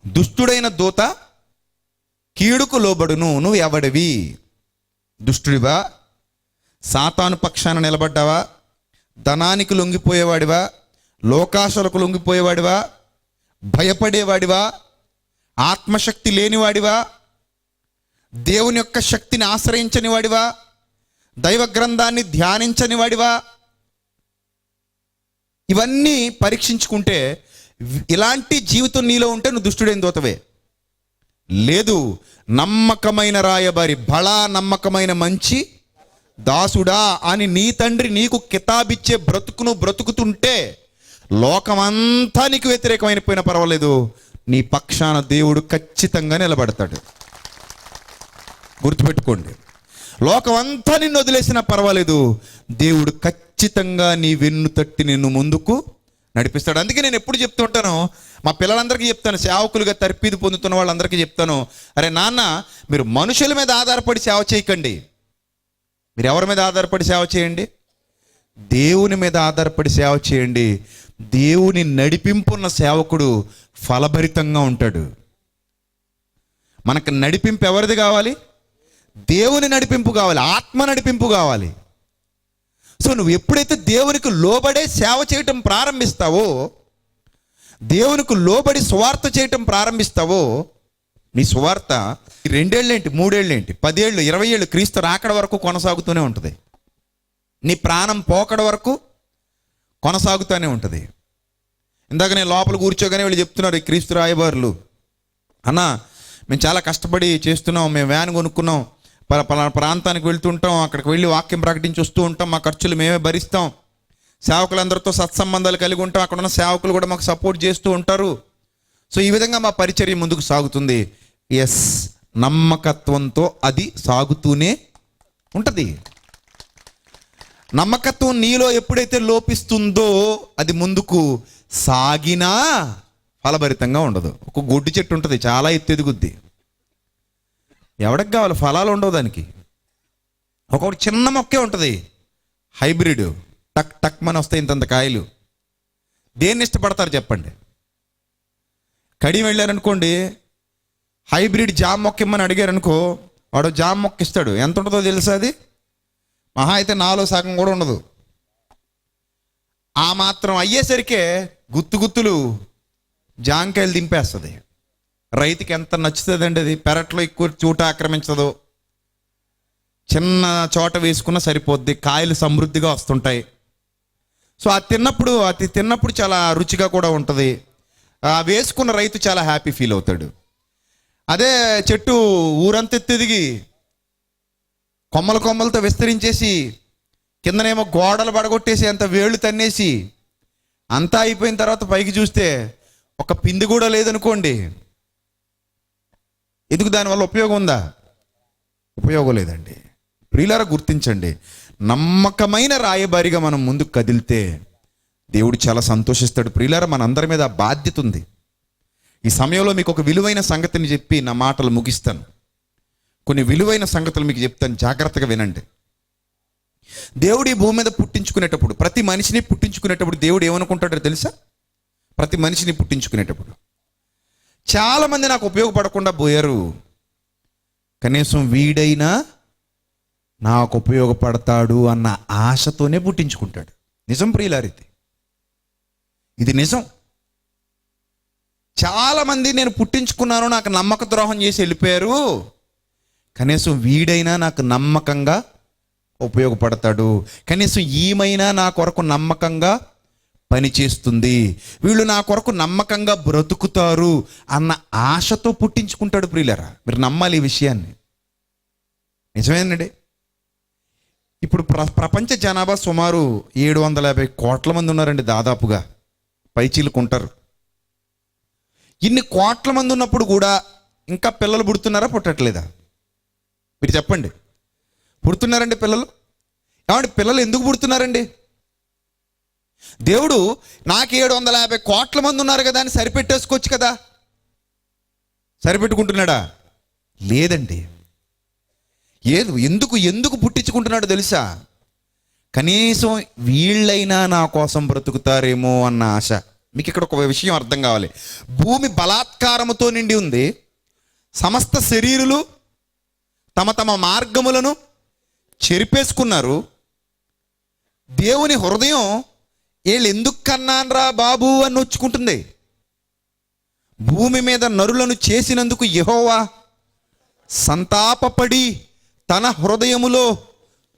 Speaker 2: దుష్టుడైన దూత కీడుకు లోబడును. నువ్వు ఎవడివి? దుష్టుడివా? సాతాను పక్షాన నిలబడ్డావా? ధనానికి లొంగిపోయేవాడివా? లోకాశలకు లొంగిపోయేవాడివా? భయపడేవాడివా? ఆత్మశక్తి లేనివాడివా? దేవుని యొక్క శక్తిని ఆశ్రయించని వాడివా? దైవ గ్రంథాన్ని ధ్యానించని వాడివా? ఇవన్నీ పరీక్షించుకుంటే, ఇలాంటి జీవితం నీలో ఉంటే నువ్వు దుష్టుడైన దూతవే. లేదు, నమ్మకమైన రాయబారి, బలా నమ్మకమైన మంచి దాసుడా అని నీ తండ్రి నీకు కితాబిచ్చే బ్రతుకును బ్రతుకుతుంటే, లోకమంతా నీకు వ్యతిరేకమైపోయినా పర్వాలేదు, నీ పక్షాన దేవుడు ఖచ్చితంగా నిలబడతాడు. గుర్తుపెట్టుకోండి. లోకమంతా నిన్ను వదిలేసినా పర్వాలేదు, దేవుడు ఖచ్చితంగా నీ వెన్ను తట్టి నిన్ను ముందుకు నడిపిస్తాడు. అందుకే నేను ఎప్పుడు చెప్తూ ఉంటాను, మా పిల్లలందరికీ చెప్తాను, సేవకులుగా తర్పీదు పొందుతున్న వాళ్ళందరికీ చెప్తాను, అరే నాన్న, మీరు మనుషుల మీద ఆధారపడి సేవ చేయకండి. మీరు ఎవరి మీద ఆధారపడి సేవ చేయండి? దేవుని మీద ఆధారపడి సేవ చేయండి. దేవుని నడిపింపున్న సేవకుడు ఫలభరితంగా ఉంటాడు. మనకు నడిపింపు ఎవరిది కావాలి? దేవుని నడిపింపు కావాలి, ఆత్మ నడిపింపు కావాలి. సో నువ్వు ఎప్పుడైతే దేవునికి లోబడే సేవ చేయటం ప్రారంభిస్తావో, దేవునికి లోబడి సువార్త చేయటం ప్రారంభిస్తావో, నీ సువార్త 2 ఏళ్ళేంటి, 3 ఏళ్ళేంటి, 10 ఏళ్ళు, 20 ఏళ్ళు, క్రీస్తు రాకడ వరకు కొనసాగుతూనే ఉంటుంది. నీ ప్రాణం పోకడ వరకు కొనసాగుతూనే ఉంటుంది. ఇందాక నేను లోపల కూర్చోగానే వీళ్ళు చెప్తున్నారు, ఈ క్రీస్తు రాయబారులు, అన్న మేము చాలా కష్టపడి చేస్తున్నాం, మేము వ్యాన్ కొనుక్కున్నాం, పలానా ప్రాంతానికి వెళ్తుంటాం, అక్కడికి వెళ్ళి వాక్యం ప్రకటించి వస్తూ ఉంటాం, మా ఖర్చులు మేమే భరిస్తాం, సేవకులందరితో సత్సంబంధాలు కలిగి ఉంటాం, అక్కడ ఉన్న సేవకులు కూడా మాకు సపోర్ట్ చేస్తూ ఉంటారు. సో ఈ విధంగా మా పరిచర్య ముందుకు సాగుతుంది. ఎస్, నమ్మకత్వంతో అది సాగుతూనే ఉంటుంది. నమ్మకత్వం నీలో ఎప్పుడైతే లోపిస్తుందో అది ముందుకు సాగినా ఫలభరితంగా ఉండదు. ఒక గొడ్డు చెట్టు ఉంటుంది, చాలా ఎత్తు ఎదుగుద్ది. ఎవడికి కావాలి? ఫలాలు ఉండవు దానికి. ఒకటి చిన్న మొక్కే ఉంటుంది, హైబ్రిడ్, టక్ టక్ మన వస్తాయి ఇంతంత కాయలు. దేన్ని ఇష్టపడతారు చెప్పండి? కడియం వెళ్ళారనుకోండి, హైబ్రిడ్ జామ మొక్క ఇమ్మని అడిగారనుకో, వాడు జామ మొక్క ఇస్తాడు. ఎంత ఉంటుందో తెలుసా? అది మహా అయితే 4 కూడా ఉండదు. ఆ మాత్రం అయ్యేసరికే గుత్తులు జాంకాయలు దింపేస్తుంది. రైతుకి ఎంత నచ్చుతుందండి అది. పెరట్లో ఎక్కువ చోట ఆక్రమించదు, చిన్న చోట వేసుకున్నా సరిపోద్ది, కాయలు సమృద్ధిగా వస్తుంటాయి. సో అది తిన్నప్పుడు చాలా రుచిగా కూడా ఉంటుంది. వేసుకున్న రైతు చాలా హ్యాపీ ఫీల్ అవుతాడు. అదే చెట్టు ఊరంతా ఎత్తెదిగి కొమ్మలతో విస్తరించేసి కిందనేమో గోడలు పడగొట్టేసి అంత వేళ్ళు తన్నేసి అంతా అయిపోయిన తర్వాత పైకి చూస్తే ఒక పిండి కూడా లేదనుకోండి, ఎందుకు? దానివల్ల ఉపయోగం ఉందా? ఉపయోగం లేదండి. ప్రియులారా, గుర్తించండి, నమ్మకమైన రాయబారిగా మనం ముందుకు కదిలితే దేవుడు చాలా సంతోషిస్తాడు. ప్రియులారా, మనందరి మీద ఆ బాధ్యత ఉంది. ఈ సమయంలో మీకు ఒక విలువైన సంగతిని చెప్పి నా మాటలు ముగిస్తాను. కొన్ని విలువైన సంగతులు మీకు చెప్తాను, జాగ్రత్తగా వినండి. దేవుడు ఈ భూమి మీద పుట్టించుకునేటప్పుడు, ప్రతి మనిషిని పుట్టించుకునేటప్పుడు దేవుడు ఏమనుకుంటాడో తెలుసా? ప్రతి మనిషిని పుట్టించుకునేటప్పుడు చాలామంది నాకు ఉపయోగపడకుండా పోయారు, కనీసం వీడైనా నాకు ఉపయోగపడతాడు అన్న ఆశతోనే పుట్టించుకుంటాడు. నిజం ప్రియులారిది, ఇది నిజం. చాలామంది నేను పుట్టించుకున్నాను, నాకు నమ్మక ద్రోహం చేసి వెళ్ళిపోయారు, కనీసం వీడైనా నాకు నమ్మకంగా ఉపయోగపడతాడు, కనీసం ఈమైనా నా కొరకు నమ్మకంగా పనిచేస్తుంది, వీళ్ళు నా కొరకు నమ్మకంగా బ్రతుకుతారు అన్న ఆశతో పుట్టించుకుంటాడు. ప్రియులారా, మీరు నమ్మాలి ఈ విషయాన్ని. నిజమేనండి. ఇప్పుడు ప్రపంచ జనాభా సుమారు 750 కోట్ల మంది ఉన్నారండి, దాదాపుగా పైచీలుకుంటారు. ఇన్ని కోట్ల మంది ఉన్నప్పుడు కూడా ఇంకా పిల్లలు పుడుతున్నారా, పుట్టట్లేదా? మీరు చెప్పండి. పుడుతున్నారండి పిల్లలు? ఏమంటే పిల్లలు ఎందుకు పుడుతున్నారండి? దేవుడు నాకు 750 కోట్ల మంది ఉన్నారు కదా అని సరిపెట్టేసుకోవచ్చు కదా. సరిపెట్టుకుంటున్నాడా? లేదండి. ఎందుకు పుట్టించుకుంటున్నాడో తెలుసా? కనీసం వీళ్ళైనా నా కోసం బ్రతుకుతారేమో అన్న ఆశ. మీకు ఇక్కడ ఒక విషయం అర్థం కావాలి. భూమి బలాత్కారముతో నిండి ఉంది. సమస్త శరీరులు తమ మార్గములను చెరిపేసుకున్నారు. దేవుని హృదయం వీళ్ళు ఎందుకు కన్నాన్రా బాబు అని నొచ్చుకుంటుంది. భూమి మీద నరులను చేసినందుకు యెహోవా సంతాపపడి తన హృదయములో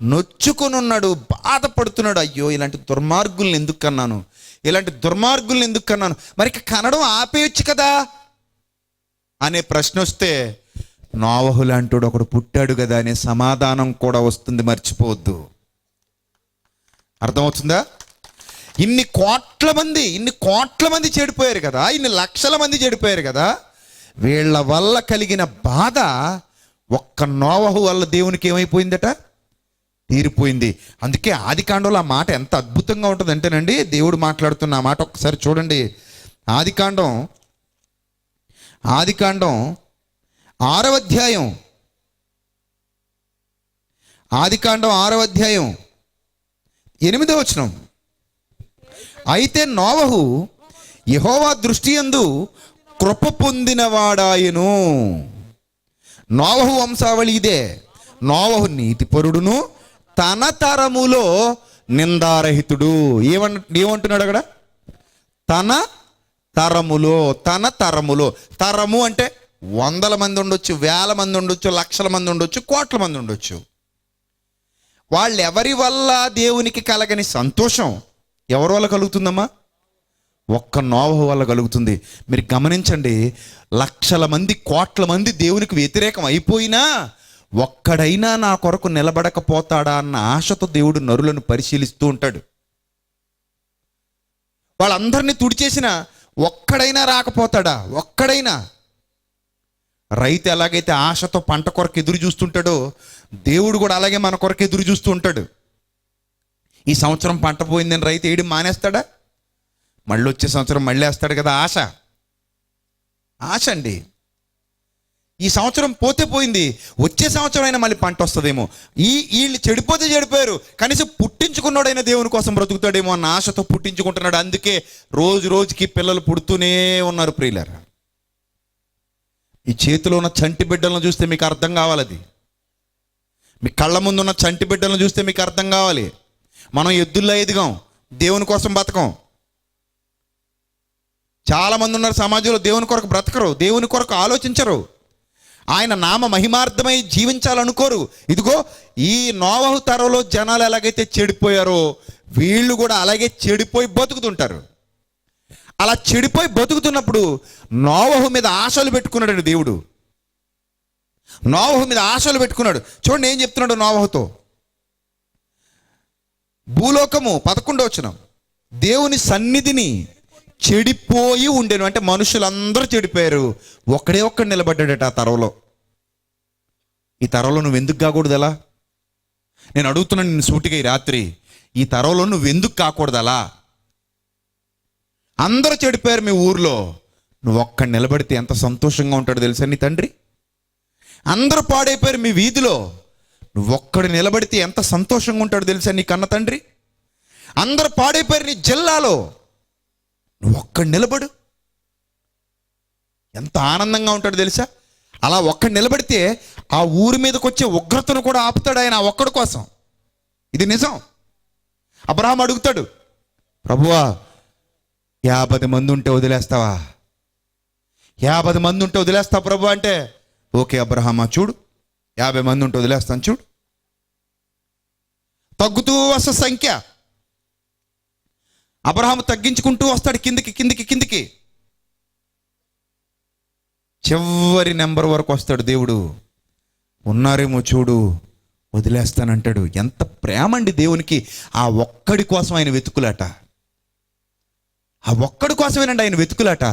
Speaker 2: నొచ్చుకొనున్నాడు, బాధపడుతున్నాడు. అయ్యో, ఇలాంటి దుర్మార్గుల్ని ఎందుకు కన్నాను, ఇలాంటి దుర్మార్గుల్ని ఎందుకు కన్నాను, మరి కనడం ఆపేయచ్చు కదా అనే ప్రశ్న వస్తే నోవహు లాంటోడు ఒకడు పుట్టాడు కదా అనే సమాధానం కూడా వస్తుంది, మర్చిపోవద్దు. అర్థమవుతుందా? ఇన్ని కోట్ల మంది చెడిపోయారు కదా, ఇన్ని లక్షల మంది చెడిపోయారు కదా, వీళ్ళ వల్ల కలిగిన బాధ ఒక్క నోవహు వల్ల దేవునికి ఏమైపోయిందట? తీరిపోయింది. అందుకే ఆదికాండంలో ఆ మాట ఎంత అద్భుతంగా ఉంటుంది అంటేనండి, దేవుడు మాట్లాడుతున్న ఆ మాట ఒక్కసారి చూడండి. ఆదికాండం 6వ అధ్యాయం, ఆదికాండం 6వ అధ్యాయం 8వ వచనం. అయితే నోవహు యెహోవా దృష్టి యందు కృప పొందినవాడాయను. నోవహు వంశావళి ఇదే. నోవహు నీతిపరుడును, తన తరములో నిందారహితుడు. ఏమంటున్నాడు అక్కడ? తన తరములో. తరము అంటే 100 మంది ఉండొచ్చు, 1000 మంది ఉండొచ్చు, లక్షల మంది ఉండొచ్చు, కోట్ల మంది ఉండొచ్చు. వాళ్ళెవరి వల్ల దేవునికి కలగని సంతోషం ఎవరి వల్ల కలుగుతుందమ్మా? ఒక్క నోవహు వల్ల కలుగుతుంది. మీరు గమనించండి, లక్షల మంది, కోట్ల మంది దేవునికి వ్యతిరేకం అయిపోయినా ఒక్కడైనా నా కొరకు నిలబడకపోతాడా అన్న ఆశతో దేవుడు నరులను పరిశీలిస్తూ ఉంటాడు. వాళ్ళందరినీ తుడిచేసిన ఒక్కడైనా రాకపోతాడా? ఒక్కడైనా. రైతు ఎలాగైతే ఆశతో పంట కొరకు ఎదురు చూస్తుంటాడో, దేవుడు కూడా అలాగే మన కొరకు ఎదురు చూస్తూ ఉంటాడు. ఈ సంవత్సరం పంట పోయిందని రైతు వేయడం మానేస్తాడా? మళ్ళీ వచ్చే సంవత్సరం మళ్ళీ వేస్తాడు కదా. ఆశ ఆశ అండి. ఈ సంవత్సరం పోతే పోయింది, వచ్చే సంవత్సరం అయినా మళ్ళీ పంట వస్తుందేమో. వీళ్ళు చెడిపోతే చెడిపోయారు, కనీసం పుట్టించుకున్నాడైనా దేవుని కోసం బ్రతుకుతాడేమో అన్న ఆశతో పుట్టించుకుంటున్నాడు. అందుకే రోజు రోజుకి పిల్లలు పుడుతూనే ఉన్నారు. ప్రియులారా, ఈ చేతిలో ఉన్న చంటి బిడ్డలను చూస్తే మీకు అర్థం కావాలి. అది మీ కళ్ళ ముందు ఉన్న చంటి బిడ్డలను చూస్తే మీకు అర్థం కావాలి. మనం ఎద్దుల్లో ఎదిగాం, దేవుని కోసం బతకం. చాలామంది ఉన్నారు సమాజంలో, దేవుని కొరకు బ్రతకరు, దేవుని కొరకు ఆలోచించరు, ఆయన నామ మహిమార్థమై జీవించాలనుకోరు. ఇదిగో ఈ నోవహు తరంలో జనాలు ఎలాగైతే చెడిపోయారో, వీళ్ళు కూడా అలాగే చెడిపోయి బతుకుతుంటారు. అలా చెడిపోయి బతుకుతున్నప్పుడు నోవహు మీద ఆశలు పెట్టుకున్నాడు దేవుడు. నోవహు మీద ఆశలు పెట్టుకున్నాడు. చూడండి ఏం చెప్తున్నాడు నోవహుతో. భూలోకము 11వ వచనం, దేవుని సన్నిధిని చెడిపోయి ఉండేను. అంటే మనుషులందరూ చెడిపోయారు, ఒక్కడే ఒక్కడు నిలబడ్డాడట ఆ తరంలో. ఈ తరంలో నువ్వు ఎందుకు కాకూడదు అలా? నేను అడుగుతున్నాను నిన్ను సూటిగా ఈ రాత్రి, ఈ తరంలో నువ్వు ఎందుకు కాకూడదు అలా? అందరూ చెడిపోయారు మీ ఊర్లో, నువ్వు ఒక్కడు నిలబడితే ఎంత సంతోషంగా ఉంటాడో తెలుసా నీ తండ్రి? అందరూ పాడైపోయారు మీ వీధిలో, నువ్వు ఒక్కడు నిలబడితే ఎంత సంతోషంగా ఉంటాడో తెలుసా నీ కన్న తండ్రి? అందరూ పాడైపోయారు నీ జిల్లాలో, నువ్వు ఒక్కడు నిలబడు, ఎంత ఆనందంగా ఉంటాడో తెలుసా? అలా ఒక్కడు నిలబడితే ఆ ఊరి మీదకి వచ్చే ఉగ్రతను కూడా ఆపుతాడు ఆయన, ఆ ఒక్కడి కోసం. ఇది నిజం. అబ్రహాం అడుగుతాడు, ప్రభువా 50 మంది ఉంటే వదిలేస్తావా? 50 మంది ఉంటే వదిలేస్తావు ప్రభు అంటే, ఓకే అబ్రహామా చూడు, 50 మంది ఉంటే వదిలేస్తాను చూడు. తగ్గుతూ వస్త సంఖ్య, అబ్రహాము తగ్గించుకుంటూ వస్తాడు కిందికి కిందికి కిందికి, చివరి నెంబర్ వరకు వస్తాడు. దేవుడు ఉన్నారేమో చూడు, వదిలేస్తానంటాడు. ఎంత ప్రేమ అండి దేవునికి! ఆ ఒక్కడి కోసం ఆయన వెతుకులాట, ఆ ఒక్కడి కోసమేనండి ఆయన వెతుకులాట.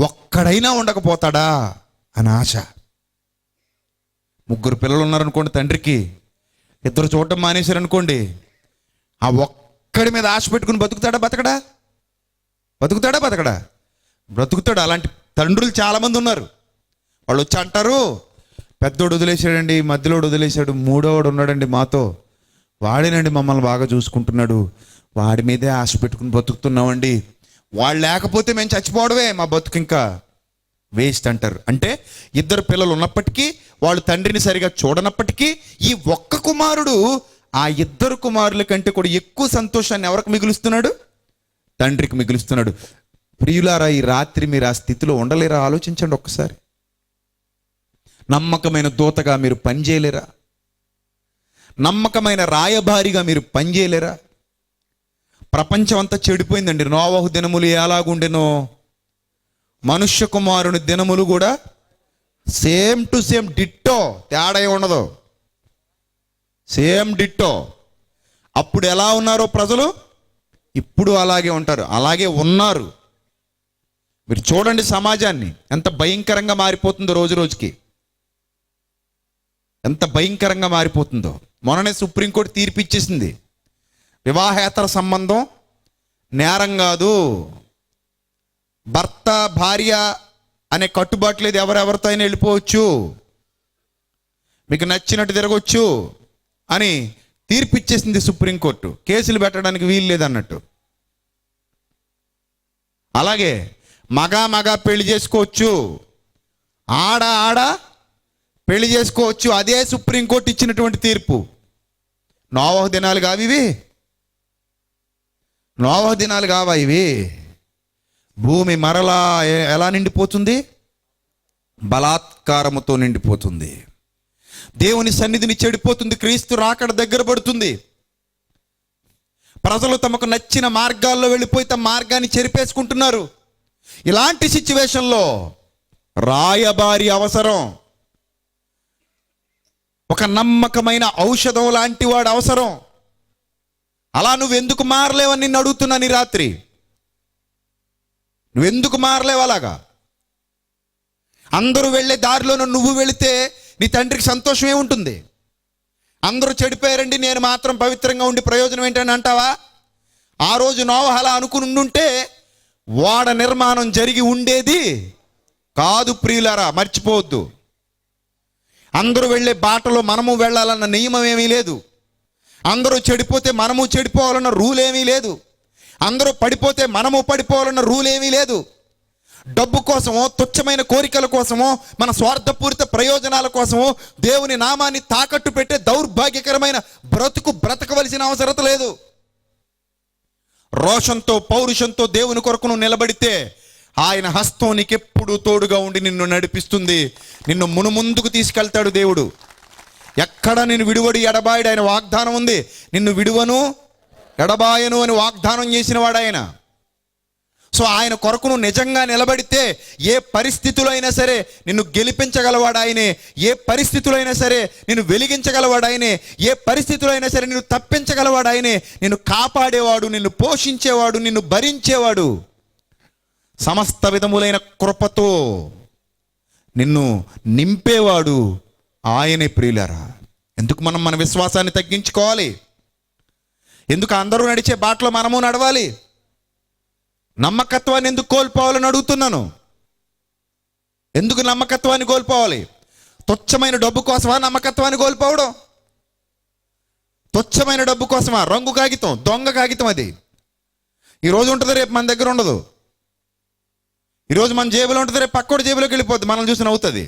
Speaker 2: ఒక్కడైనా ఉండకపోతాడా అని ఆశ. 3 పిల్లలు ఉన్నారనుకోండి తండ్రికి, 2 చూడటం మానేశారనుకోండి, ఆ ఒక్కడి మీద ఆశ పెట్టుకుని బతుకుతాడా బతకడా? బతుకుతాడా బతకడా? బ్రతుకుతాడు. అలాంటి తండ్రులు చాలామంది ఉన్నారు. వాళ్ళు వచ్చి అంటారు, పెద్దోడు వదిలేశాడండి, మధ్యలోడు వదిలేశాడు, 3వవాడు ఉన్నాడండి మాతో, వాడేనండి మమ్మల్ని బాగా చూసుకుంటున్నాడు, వాడి మీదే ఆశ పెట్టుకుని బతుకుతున్నామండి, వాళ్ళు లేకపోతే మేము చచ్చిపోవడమే, మా బతుకు ఇంకా వేస్ట్ అంటారు. అంటే 2 పిల్లలు ఉన్నప్పటికీ, వాళ్ళు తండ్రిని సరిగా చూడనప్పటికీ, ఈ ఒక్క కుమారుడు ఆ 2 కుమారుల కంటే కూడా ఎక్కువ సంతోషాన్ని ఎవరికి మిగులుస్తున్నాడు? తండ్రికి మిగులుస్తున్నాడు. ప్రియులారా, ఈ రాత్రి మీరు ఆ స్థితిలో ఉండలేరా? ఆలోచించండి ఒక్కసారి. నమ్మకమైన దూతగా మీరు పనిచేయలేరా? నమ్మకమైన రాయబారిగా మీరు పనిచేయలేరా? ప్రపంచం అంతా చెడిపోయిందండి. నోవహు దినములు ఎలాగుండెనో, మనుష్య కుమారుని దినములు కూడా సేమ్ టు సేమ్ డిట్టో, తేడా ఉండదు, సేమ్ డిట్టో. అప్పుడు ఎలా ఉన్నారో ప్రజలు, ఇప్పుడు అలాగే ఉంటారు, అలాగే ఉన్నారు. మీరు చూడండి సమాజాన్ని ఎంత భయంకరంగా మారిపోతుందో, రోజు రోజుకి ఎంత భయంకరంగా మారిపోతుందో. మొన్ననే సుప్రీంకోర్టు తీర్పు ఇచ్చేసింది, వివాహేతర సంబంధం నేరం కాదు, భర్త భార్య అనే కట్టుబాటు లేదు, ఎవరెవరితో అయినా వెళ్ళిపోవచ్చు, మీకు నచ్చినట్టు తిరగవచ్చు అని తీర్పు ఇచ్చేసింది సుప్రీంకోర్టు. కేసులు పెట్టడానికి వీలు లేదన్నట్టు. అలాగే మగ పెళ్లి చేసుకోవచ్చు, ఆడ పెళ్లి చేసుకోవచ్చు. అదే సుప్రీంకోర్టు ఇచ్చినటువంటి తీర్పు. నోవహు దినాలు కావు ఇవి, నోవహు దినాలు కావా ఇవి? భూమి మరలా ఎలా నిండిపోతుంది? బలాత్కారముతో నిండిపోతుంది. దేవుని సన్నిధిని చెడిపోతుంది. క్రీస్తు రాకడ దగ్గర పడుతుంది. ప్రజలు తమకు నచ్చిన మార్గాల్లో వెళ్ళిపోయి తమ మార్గాన్ని చెరిపేసుకుంటున్నారు. ఇలాంటి సిచ్యువేషన్లో రాయబారి అవసరం. ఒక నమ్మకమైన ఔషధం లాంటి వాడు అవసరం. అలా నువ్వెందుకు మారలేవని నిన్ను అడుగుతున్నాను ఈ రాత్రి. నువ్వెందుకు మారలేవు అలాగా? అందరూ వెళ్ళే దారిలోనూ నువ్వు వెళితే నీ తండ్రికి సంతోషమే ఉంటుంది. అందరూ చెడిపోయారండి, నేను మాత్రం పవిత్రంగా ఉండి ప్రయోజనం ఏంటని అంటావా? ఆ రోజు నోవహు అలా అనుకుని ఉండుంటే ఓడ నిర్మాణం జరిగి ఉండేది కాదు ప్రియులారా, మర్చిపోవద్దు. అందరూ వెళ్ళే బాటలో మనము వెళ్ళాలన్న నియమం ఏమీ లేదు. అందరూ చెడిపోతే మనము చెడిపోవాలన్న రూల్ ఏమీ లేదు. అందరూ పడిపోతే మనము పడిపోవాలన్న రూల్ ఏమీ లేదు. డబ్బు కోసమో, తుచ్చమైన కోరికల కోసమో, మన స్వార్థపూరిత ప్రయోజనాల కోసమో దేవుని నామాన్ని తాకట్టు పెట్టే దౌర్భాగ్యకరమైన బ్రతకవలసిన అవసరం లేదు. రోషంతో, పౌరుషంతో దేవుని కొరకు నువ్వు నిలబడితే ఆయన హస్తం నీకెప్పుడు తోడుగా ఉండి నిన్ను నడిపిస్తుంది. నిన్ను మునుముందుకు తీసుకెళ్తాడు దేవుడు. ఎక్కడ నిన్ను విడువడు ఎడబాయడు. ఆయన వాగ్దానం ఉంది, నిన్ను విడువను ఎడబాయను అని వాగ్దానం చేసిన వాడు ఆయన. సో ఆయన కొరకు నువ్వు నిజంగా నిలబడితే ఏ పరిస్థితులు అయినా సరే నిన్ను గెలిపించగలవాడు ఆయనే. ఏ పరిస్థితులు అయినా సరే నిన్ను వెలిగించగలవాడు ఆయనే. ఏ పరిస్థితులు అయినా సరే నిన్ను తప్పించగలవాడు ఆయనే. నిన్ను కాపాడేవాడు, నిన్ను పోషించేవాడు, నిన్ను భరించేవాడు, సమస్త విధములైన కృపతో నిన్ను నింపేవాడు ఆయనే ప్రియులారా. ఎందుకు మనం మన విశ్వాసాన్ని తగ్గించుకోవాలి? ఎందుకు అందరూ నడిచే బాటలో మనము నడవాలి? నమ్మకత్వాన్ని ఎందుకు కోల్పోవాలని అడుగుతున్నాను. ఎందుకు నమ్మకత్వాన్ని కోల్పోవాలి? తుచ్చమైన డబ్బు కోసమా నమ్మకత్వాన్ని కోల్పోవడం? తుచ్చమైన డబ్బు కోసమా? రంగు కాగితం, దొంగ కాగితం. అది ఈరోజు ఉంటుంది, రేపు మన దగ్గర ఉండదు. ఈరోజు మన జేబులో ఉంటుంది, రేపు పక్కోడి జేబులోకి వెళ్ళిపోద్ది, మనల్ని చూసి నవ్వుతుంది.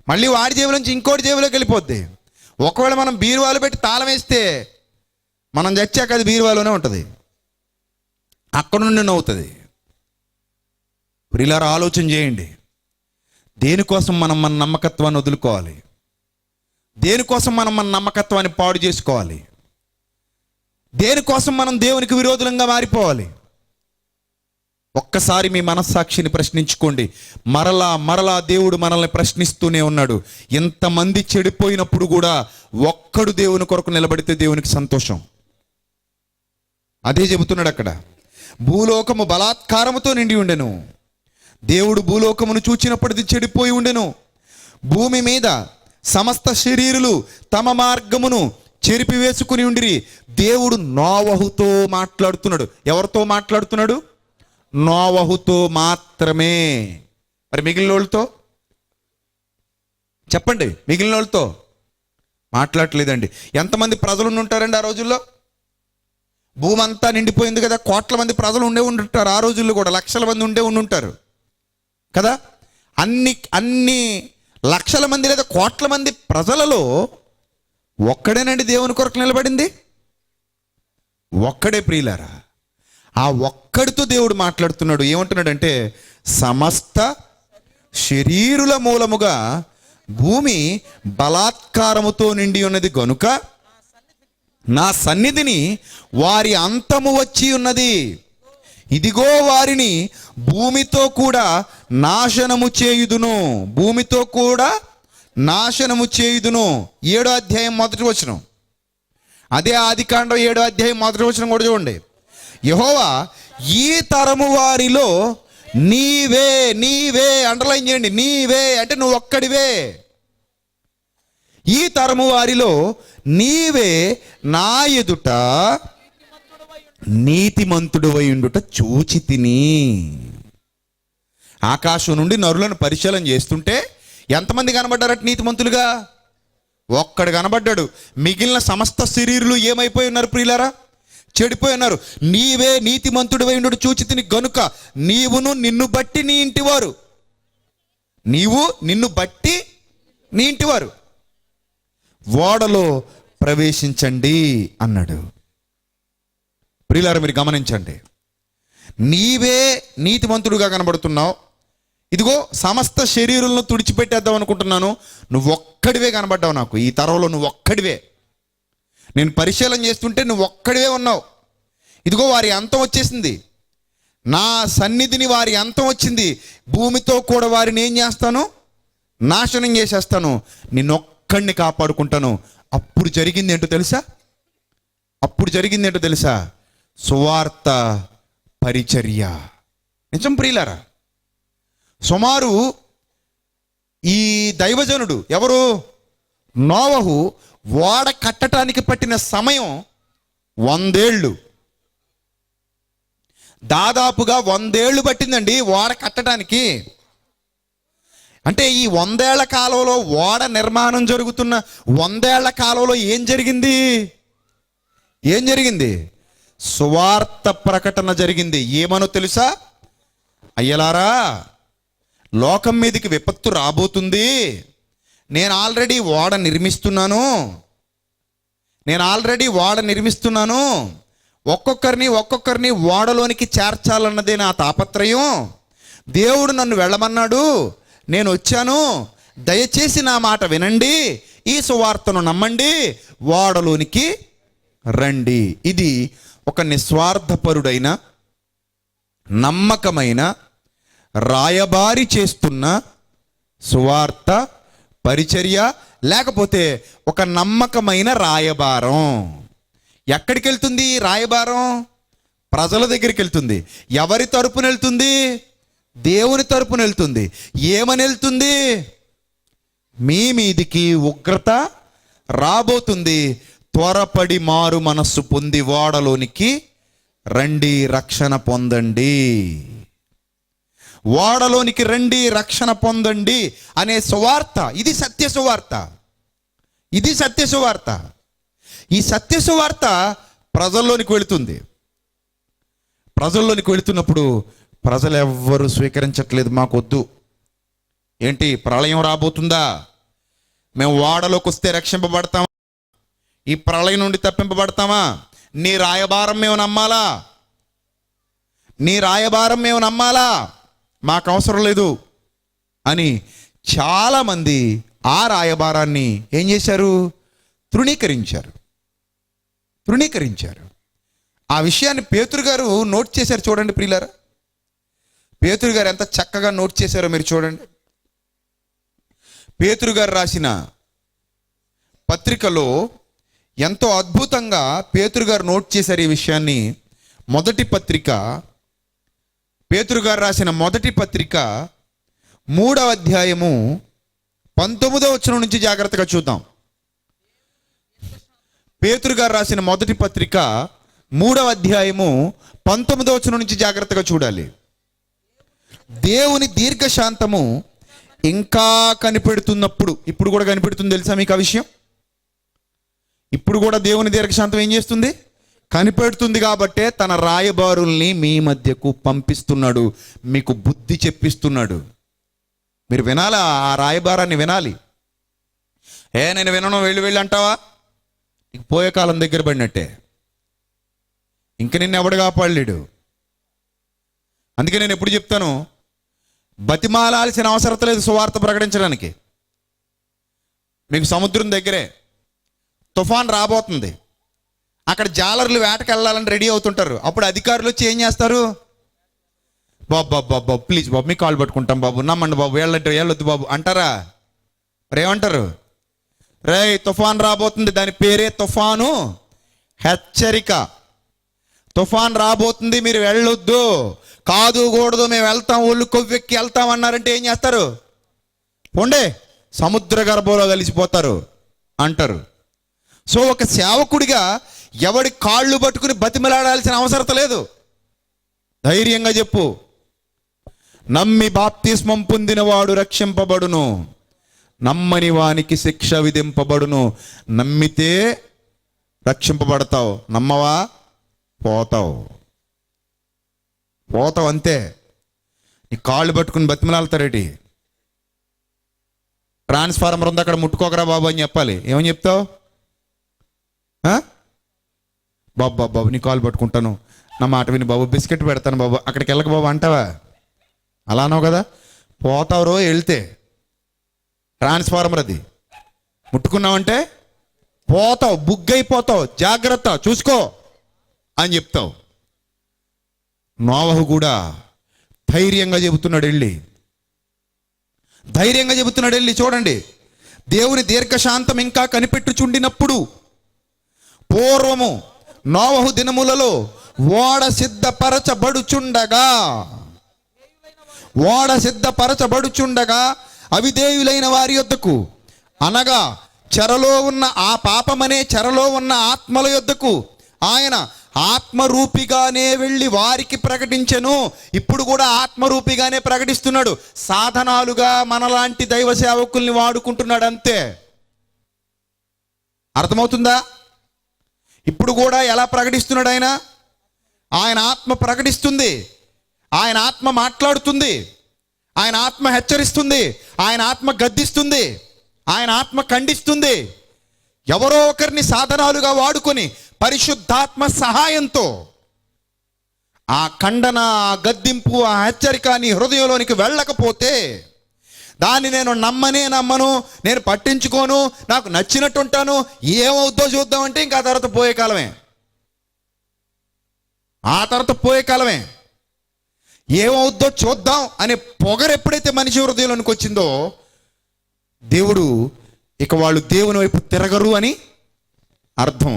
Speaker 2: మళ్ళీ వాడి జేబులో నుంచి ఇంకోటి జేబులోకి వెళ్ళిపోద్ది. ఒకవేళ మనం బీరువాలు పెట్టి తాళం వేస్తే మనం చచ్చాక అది బీరువాలోనే ఉంటుంది, అక్కడ నుండి నవ్వుతుంది. ప్రియులారా, ఆలోచన చేయండి. దేనికోసం మనం మన నమ్మకత్వాన్ని వదులుకోవాలి? దేనికోసం మనం మన నమ్మకత్వాన్ని పాడు చేసుకోవాలి? దేనికోసం మనం దేవునికి విరోధంగా మారిపోవాలి? ఒక్కసారి మీ మనస్సాక్షిని ప్రశ్నించుకోండి. మరలా మరలా దేవుడు మనల్ని ప్రశ్నిస్తూనే ఉన్నాడు. ఎంతమంది చెడిపోయినప్పుడు కూడా ఒక్కడు దేవుని కొరకు నిలబడితే దేవునికి సంతోషం. అదే చెబుతున్నాడు అక్కడ. భూలోకము బలాత్కారముతో నిండి ఉండెను. దేవుడు భూలోకమును చూచినప్పటిది చెడిపోయి ఉండెను. భూమి మీద సమస్త శరీరులు తమ మార్గమును చెరిపివేసుకుని ఉండిరి. దేవుడు నోవహుతో మాట్లాడుతున్నాడు. ఎవరితో మాట్లాడుతున్నాడు? నోవహుతో మాత్రమే. మరి మిగిలిన వాళ్ళతో చెప్పండి, మిగిలిన వాళ్ళతో మాట్లాడలేదండి. ఎంతమంది ప్రజలు ఉంటారండి ఆ రోజుల్లో? భూమి అంతా నిండిపోయింది కదా, కోట్ల మంది ప్రజలు ఉండుంటారు ఆ రోజుల్లో కూడా, లక్షల మంది ఉండుంటారు కదా. అన్ని లక్షల మంది లేదా కోట్ల మంది ప్రజలలో ఒక్కడేనండి దేవుని కొరకు నిలబడింది? ఒక్కడే ప్రియులారా. ఆ ఒక్కడితో దేవుడు మాట్లాడుతున్నాడు. ఏమంటున్నాడంటే, సమస్త శరీరుల మూలముగా భూమి బలాత్కారముతో నిండి ఉన్నది గనుక నా సన్నిధిని వారి అంతము వచ్చి ఉన్నది. ఇదిగో వారిని భూమితో కూడా నాశనము చేయుదును. భూమితో కూడా నాశనము చేయుదును. 7వ అధ్యాయం 1వ వచనం. అదే ఆదికాండం 7వ అధ్యాయం 1వ వచనం కూడా చూడండి. యెహోవా ఈ తరము వారిలో నీవే, నీవే అండర్లైన్ చేయండి. నీవే అంటే నువ్వు ఒక్కడివే. ఈ తరము వారిలో నీవే నా ఎదుట నీతిమంతుడవై ఉండుట చూచి తిని. ఆకాశం నుండి నరులను పరిశీలన చేస్తుంటే ఎంతమంది కనబడ్డారట నీతిమంతులుగా? ఒక్కడు కనబడ్డాడు. మిగిలిన సమస్త శరీరులు ఏమైపోయి ఉన్నారు ప్రియులారా? చెడిపోయి ఉన్నారు. నీవే నీతిమంతుడవై ఉండుట చూచి తిని గనుక నీవును నిన్ను బట్టి నీ ఇంటివారు, నీవు నిన్ను బట్టి నీ ఇంటివారు ఓడలో ప్రవేశించండి అన్నాడు. ప్రియులారా, మీరు గమనించండి. నీవే నీతిమంతుడుగా కనబడుతున్నావు. ఇదిగో సమస్త శరీరులను తుడిచిపెట్టేద్దాం అనుకుంటున్నాను. నువ్వు ఒక్కడివే కనబడ్డావు నాకు. ఈ తరంలో నువ్వు ఒక్కడివే. నేను పరిశీలన చేస్తుంటే నువ్వు ఒక్కడివే ఉన్నావు. ఇదిగో వారి అంతం వచ్చేసింది. నా సన్నిధిని వారి అంతం వచ్చింది. భూమితో కూడా వారిని ఏం చేస్తాను? నాశనం చేసేస్తాను. నిన్నొక్కడిని కాపాడుకుంటాను. అప్పుడు జరిగింది ఏంటో తెలుసా? అప్పుడు జరిగింది ఏంటో తెలుసా? సువార్త పరిచర్య. నిజం ప్రియులారా, సుమారు ఈ దైవజనుడు ఎవరు? నోవహు ఓడ కట్టడానికి పట్టిన సమయం 100 ఏళ్ళు. దాదాపుగా 100 ఏళ్ళు పట్టిందండి ఓడ కట్టడానికి. అంటే ఈ 100 ఏళ్ల కాలంలో ఓడ నిర్మాణం జరుగుతున్న 100 ఏళ్ల కాలంలో ఏం జరిగింది? సువార్త ప్రకటన జరిగింది. ఏమనో తెలుసా? అయ్యలారా, లోకం మీదకి విపత్తు రాబోతుంది. నేను ఆల్రెడీ ఓడ నిర్మిస్తున్నాను. ఒక్కొక్కరిని ఓడలోనికి చేర్చాలన్నదే నా తాపత్రయం. దేవుడు నన్ను వెళ్ళమన్నాడు, నేను వచ్చాను. దయచేసి నా మాట వినండి, ఈ సువార్తను నమ్మండి, ఓడలోనికి రండి. ఇది ఒక నిస్వార్థపరుడైన, నమ్మకమైన, రాయబారి చేస్తున్న సువార్త పరిచర్య, లేకపోతే ఒక నమ్మకమైన రాయబారం. ఎక్కడికి వెళ్తుంది రాయబారం? ప్రజల దగ్గరికి వెళ్తుంది. ఎవరి తరపున వెళ్తుంది? దేవుని తరపున వెళ్తుంది. ఏమని వెళ్తుంది? మీ మీదికి ఉగ్రత రాబోతుంది, త్వరపడి మారు మనస్సు పొంది ఓడలోనికి రండి, రక్షణ పొందండి. ఓడలోనికి రండి, రక్షణ పొందండి అనే సువార్త. ఇది సత్య సువార్త. ఈ సత్య సువార్త ప్రజల్లోనికి వెళుతున్నప్పుడు ప్రజలు ఎవ్వరూ స్వీకరించట్లేదు. మాకొద్దు. ఏంటి, ప్రళయం రాబోతుందా? మేము ఓడలోకి వస్తే రక్షింపబడతామా? ఈ ప్రళయం నుండి తప్పింపబడతామా? నీ రాయబారం మేము నమ్మాలా? మాకు అవసరం లేదు అని చాలామంది ఆ రాయబారాన్ని ఏం చేశారు? తృణీకరించారు. ఆ విషయాన్ని పేతురు గారు నోట్ చేశారు. చూడండి ప్రియులారా, పేతురు గారు ఎంత చక్కగా నోట్ చేశారో మీరు చూడండి. పేతురు గారు రాసిన పత్రికలో ఎంతో అద్భుతంగా పేతురు గారు నోట్ చేశారు ఈ విషయాన్ని. పేతురు గారు రాసిన మొదటి పత్రిక 3వ అధ్యాయము 19వ వచనం నుంచి జాగ్రత్తగా చూద్దాం. పేతురు గారు రాసిన మొదటి పత్రిక 3వ అధ్యాయము 19వ వచనం నుంచి జాగ్రత్తగా చూడాలి. దేవుని దీర్ఘశాంతము ఇంకా కనిపెడుతున్నప్పుడు, ఇప్పుడు కూడా కనిపెడుతుంది తెలుసా మీకు ఆ విషయం? ఇప్పుడు కూడా దేవుని దీర్ఘశాంతం ఏం చేస్తుంది? కనిపెడుతుంది. కాబట్టే తన రాయబారుల్ని మీ మధ్యకు పంపిస్తున్నాడు, మీకు బుద్ధి చెప్పిస్తున్నాడు. మీరు వినాలా? ఆ రాయబారాన్ని వినాలి. నేను వినను, వెళ్ళి అంటావా? నీకు పోయే కాలం దగ్గర పడినట్టే. ఇంక నిన్ను ఎవడు కాపాడలేడు. అందుకే నేను ఎప్పుడు చెప్తాను, బతిమాలాల్సిన అవసరం లేదు సువార్త ప్రకటించడానికి. మీకు సముద్రం దగ్గరే తుఫాన్ రాబోతుంది. అక్కడ జాలర్లు వేటకు వెళ్ళాలని రెడీ అవుతుంటారు. అప్పుడు అధికారులు వచ్చి ఏం చేస్తారు? బాబు ప్లీజ్ బాబు, మీ కాల్ పట్టుకుంటాం బాబు, నమ్మండి బాబు, వెళ్ళొద్దు బాబు అంటారా? మరేమంటారు? తుఫాన్ రాబోతుంది, దాని పేరే తుఫాను హెచ్చరిక. తుఫాన్ రాబోతుంది, మీరు వెళ్ళొద్దు, కాదు కూడదు, మేము వెళ్తాం, ఒళ్ళు కొవ్వెక్కి వెళ్తాం అన్నారంటే ఏం చేస్తారు? పోండే, సముద్ర గర్భంలో కలిసిపోతారు అంటారు. సో ఒక సేవకుడిగా ఎవడి కాళ్ళు పట్టుకుని బతిమలాడాల్సిన అవసరం లేదు. ధైర్యంగా చెప్పు, నమ్మి బాప్తిస్మం పొందినవాడు రక్షింపబడును, నమ్మని వానికి శిక్ష విధింపబడును. నమ్మితే రక్షింపబడతావు, నమ్మవా పోతావు అంతే. నీ కాళ్ళు పట్టుకుని బతిమలాడతారేటి? ట్రాన్స్ఫార్మర్ ఉంది అక్కడ, ముట్టుకోకరా బాబు అని చెప్పాలి. ఏమని చెప్తావు? బాబు నీ కాలు పట్టుకుంటాను, నా మాట విని బాబు, బిస్కెట్ పెడతాను బాబు, అక్కడికి వెళ్ళక బాబు అంటావా? అలా అన్నావు కదా, పోతావు. వెళ్తే ట్రాన్స్ఫార్మర్ అది ముట్టుకున్నావంటే పోతావు, బుగ్గైపోతావు, జాగ్రత్త చూసుకో అని చెప్తావు. నోవహు కూడా ధైర్యంగా చెబుతున్నాడు వెళ్ళి. చూడండి, దేవుని దీర్ఘశాంతం ఇంకా కనిపెట్టుచుండినప్పుడు, పూర్వము నోవహు దినములలో ఓడ సిద్ధపరచబడుచుండగా అవిధేయులైన వారి యొద్దకు, అనగా చెరలో ఉన్న ఆ పాపమనే చెరలో ఉన్న ఆత్మల యొద్దకు ఆయన ఆత్మరూపిగానే వెళ్ళి వారికి ప్రకటించెను. ఇప్పుడు కూడా ఆత్మరూపిగానే ప్రకటిస్తున్నాడు. సాధనాలుగా మనలాంటి దైవ సేవకుల్ని వాడుకుంటున్నాడు అంతే. అర్థమవుతుందా? ఇప్పుడు కూడా ఎలా ప్రకటిస్తున్నాడు ఆయన? ఆయన ఆత్మ ప్రకటిస్తుంది, ఆయన ఆత్మ మాట్లాడుతుంది, ఆయన ఆత్మ హెచ్చరిస్తుంది, ఆయన ఆత్మ గద్దిస్తుంది, ఆయన ఆత్మ ఖండిస్తుంది. ఎవరో ఒకరిని సాధనాలుగా వాడుకొని పరిశుద్ధాత్మ సహాయంతో ఆ ఖండన, ఆ గద్దింపు, ఆ హెచ్చరిక నీ హృదయంలోనికి వెళ్ళకపోతే, దాన్ని నేను నమ్మను, నేను పట్టించుకోను, నాకు నచ్చినట్టు ఉంటాను, ఏమవుద్దో చూద్దామంటే ఇంకా ఆ తర్వాత పోయే కాలమే. ఏమవుద్దో చూద్దాం అనే పొగరు ఎప్పుడైతే మనిషి హృదయంలోనికి వచ్చిందో, దేవుడు ఇక వాళ్ళు దేవుని వైపు తిరగరు అని అర్థం.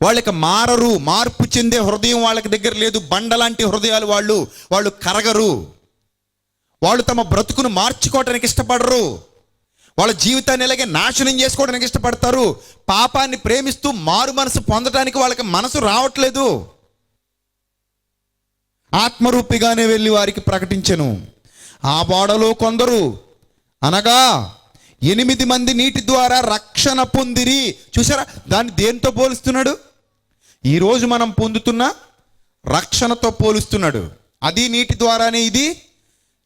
Speaker 2: వాళ్ళకి మారరు, మార్పు చెందే హృదయం వాళ్ళకి దగ్గర లేదు. బండలాంటి హృదయాలు వాళ్ళు కరగరు. వాళ్ళు తమ బ్రతుకును మార్చుకోవడానికి ఇష్టపడరు. వాళ్ళ జీవితాన్ని ఎలాగే నాశనం చేసుకోవడానికి ఇష్టపడతారు. పాపాన్ని ప్రేమిస్తూ మారు మనసు పొందడానికి వాళ్ళకి మనసు రావట్లేదు. ఆత్మరూపిగానే వెళ్ళి వారికి ప్రకటించెను. ఆ బోడలో కొందరు, అనగా 8 మంది నీటి ద్వారా రక్షణ పొందిరి. చూసారా, దాన్ని దేంతో పోలుస్తున్నాడు? ఈరోజు మనం పొందుతున్న రక్షణతో పోలుస్తున్నాడు. అది నీటి ద్వారానే, ఇది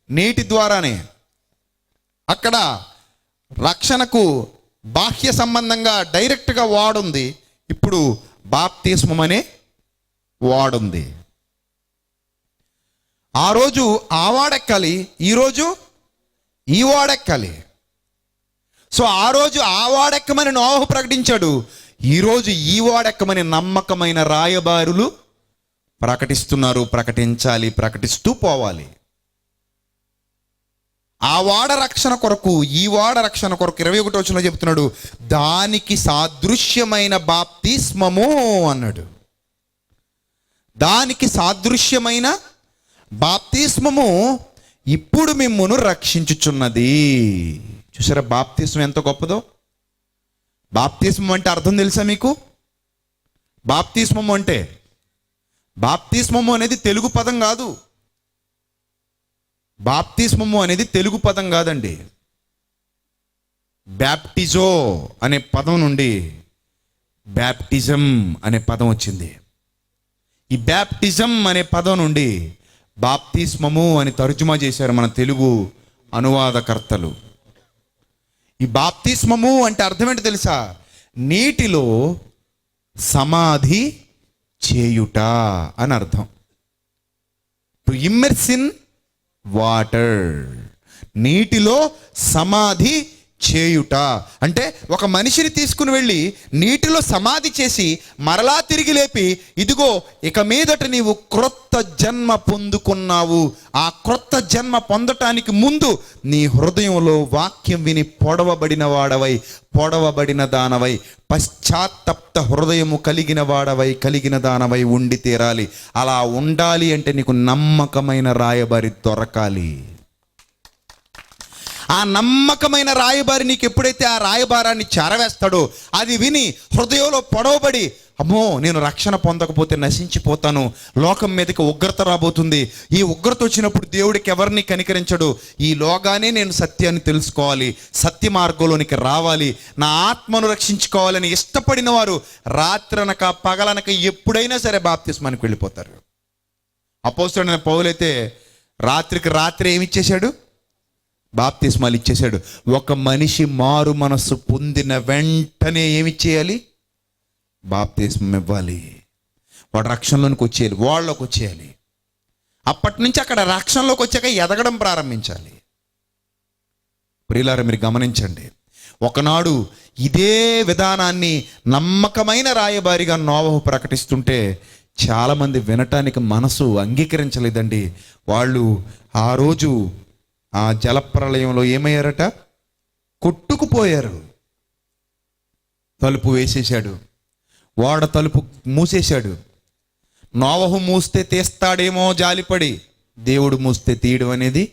Speaker 2: నీటి ద్వారానే. అక్కడ రక్షణకు బాహ్య సంబంధంగా డైరెక్ట్గా వాడుంది. ఇప్పుడు బాప్తిస్మం అనే వాడుంది. ఆ రోజు ఆ వాడెక్కాలి, ఈరోజు ఈ వాడెక్కాలి. సో ఆ రోజు ఆ వాడెక్కమని నోవహు ప్రకటించాడు, ఈరోజు ఈ వాడెక్కమని నమ్మకమైన రాయబారులు ప్రకటిస్తున్నారు. ప్రకటించాలి, ప్రకటిస్తూ పోవాలి. ఆ వాడ రక్షణ కొరకు, ఈ వాడ రక్షణ కొరకు 21వ వచనంలో చెప్తున్నాడు, దానికి సాదృశ్యమైన బాప్తిస్మము అన్నాడు. దానికి సాదృశ్యమైన బాప్తిస్మము ఇప్పుడు మిమ్మును రక్షించుచున్నది. చూసారా బాప్తిస్మం ఎంత గొప్పదో? బాప్తిస్మం అంటే అర్థం తెలుసా మీకు? బాప్తిస్మము అనేది తెలుగు పదం కాదు. బాప్తిస్మము అనేది తెలుగు పదం కాదండి. బ్యాప్టిజో అనే పదం నుండి బ్యాప్టిజం అనే పదం వచ్చింది. ఈ బ్యాప్టిజం అనే పదం నుండి బాప్తిస్మము అని తర్జుమా చేశారు మన తెలుగు అనువాదకర్తలు. ఈ బాప్తిస్మము అంటే అర్థం ఏంటో తెలుసా? నీటిలో సమాధి చేయుట అని అర్థం. టు ఇమ్మర్స్ ఇన్ వాటర్, నీటిలో సమాధి చేయుట అంటే ఒక మనిషిని తీసుకుని వెళ్ళి నీటిలో సమాధి చేసి మరలా తిరిగి లేపి, ఇదిగో ఇక మీదట నీవు క్రొత్త జన్మ పొందుకున్నావు. ఆ క్రొత్త జన్మ పొందటానికి ముందు నీ హృదయంలో వాక్యం విని పొడవబడిన వాడవై, పొడవబడిన దానవై, పశ్చాత్తప్త హృదయము కలిగిన దానవై ఉండి తీరాలి. అలా ఉండాలి అంటే నీకు నమ్మకమైన రాయబారి దొరకాలి. ఆ నమ్మకమైన రాయబారి నీకు ఎప్పుడైతే ఆ రాయబారాన్ని చేరవేస్తాడో, అది విని హృదయంలో పొడవబడి, అమ్మో నేను రక్షణ పొందకపోతే నశించిపోతాను, లోకం మీదకి ఉగ్రత రాబోతుంది, ఈ ఉగ్రత వచ్చినప్పుడు దేవుడికి ఎవరిని కనికరించడు, ఈ లోగానే నేను సత్యాన్ని తెలుసుకోవాలి, సత్య మార్గంలోనికి రావాలి, నా ఆత్మను రక్షించుకోవాలని ఇష్టపడిన వారు రాత్రనక పగలనక ఎప్పుడైనా సరే బాప్తిస్మానికి వెళ్ళిపోతారు. అపోస్తలుడైన పౌలైతే రాత్రికి రాత్రి ఏమిచ్చేశాడు? బాప్తిస్మాలు ఇచ్చేశాడు. ఒక మనిషి మారు మనస్సు పొందిన వెంటనే ఏమిచ్చేయాలి? బాప్తిస్మం ఇవ్వాలి. వాడు రక్షణలోనికి వచ్చేయాలి, వాళ్ళలోకి వచ్చేయాలి. అప్పటి నుంచి అక్కడ రక్షణలోకి వచ్చాక ఎదగడం ప్రారంభించాలి. ప్రియులారా, మీరు గమనించండి, ఒకనాడు ఇదే విధానాన్ని నమ్మకమైన రాయబారిగా నోవహు ప్రకటిస్తుంటే చాలామంది వినటానికి మనసు అంగీకరించలేదండి. వాళ్ళు ఆ రోజు ఆ జలప్రలయంలో ఏమయ్యారట? కొట్టుకుపోయారు. తలుపు వేసేశాడు, ఓడ తలుపు మూసేశాడు. నోవహు మూస్తే తీస్తాడేమో జాలిపడి, దేవుడు మూస్తే తీయడం అనేది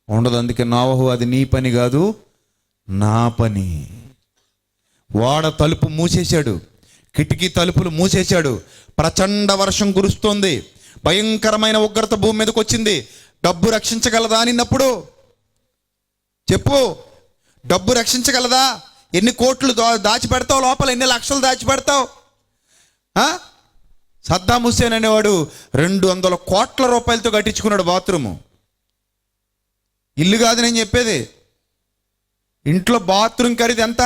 Speaker 2: ఉండదు. అందుకే నోవహు, అది నీ పని కాదు, నా పని. ఓడ తలుపు మూసేశాడు, కిటికీ తలుపులు మూసేశాడు. ప్రచండ వర్షం కురుస్తోంది, భయంకరమైన ఉగ్రత భూమి మీదకి వచ్చింది. డబ్బు రక్షించగలదా అనినప్పుడు చెప్పు, డబ్బు రక్షించగలదా? ఎన్ని కోట్లు దాచిపెడతావు లోపల, ఎన్ని లక్షలు దాచిపెడతావు? సద్దాం హుస్సేన్ అనేవాడు 200 కోట్ల రూపాయలతో కట్టించుకున్నాడు బాత్రూము. ఇల్లు కాదు నేను చెప్పేది, ఇంట్లో బాత్రూమ్ ఖరీదు ఎంత?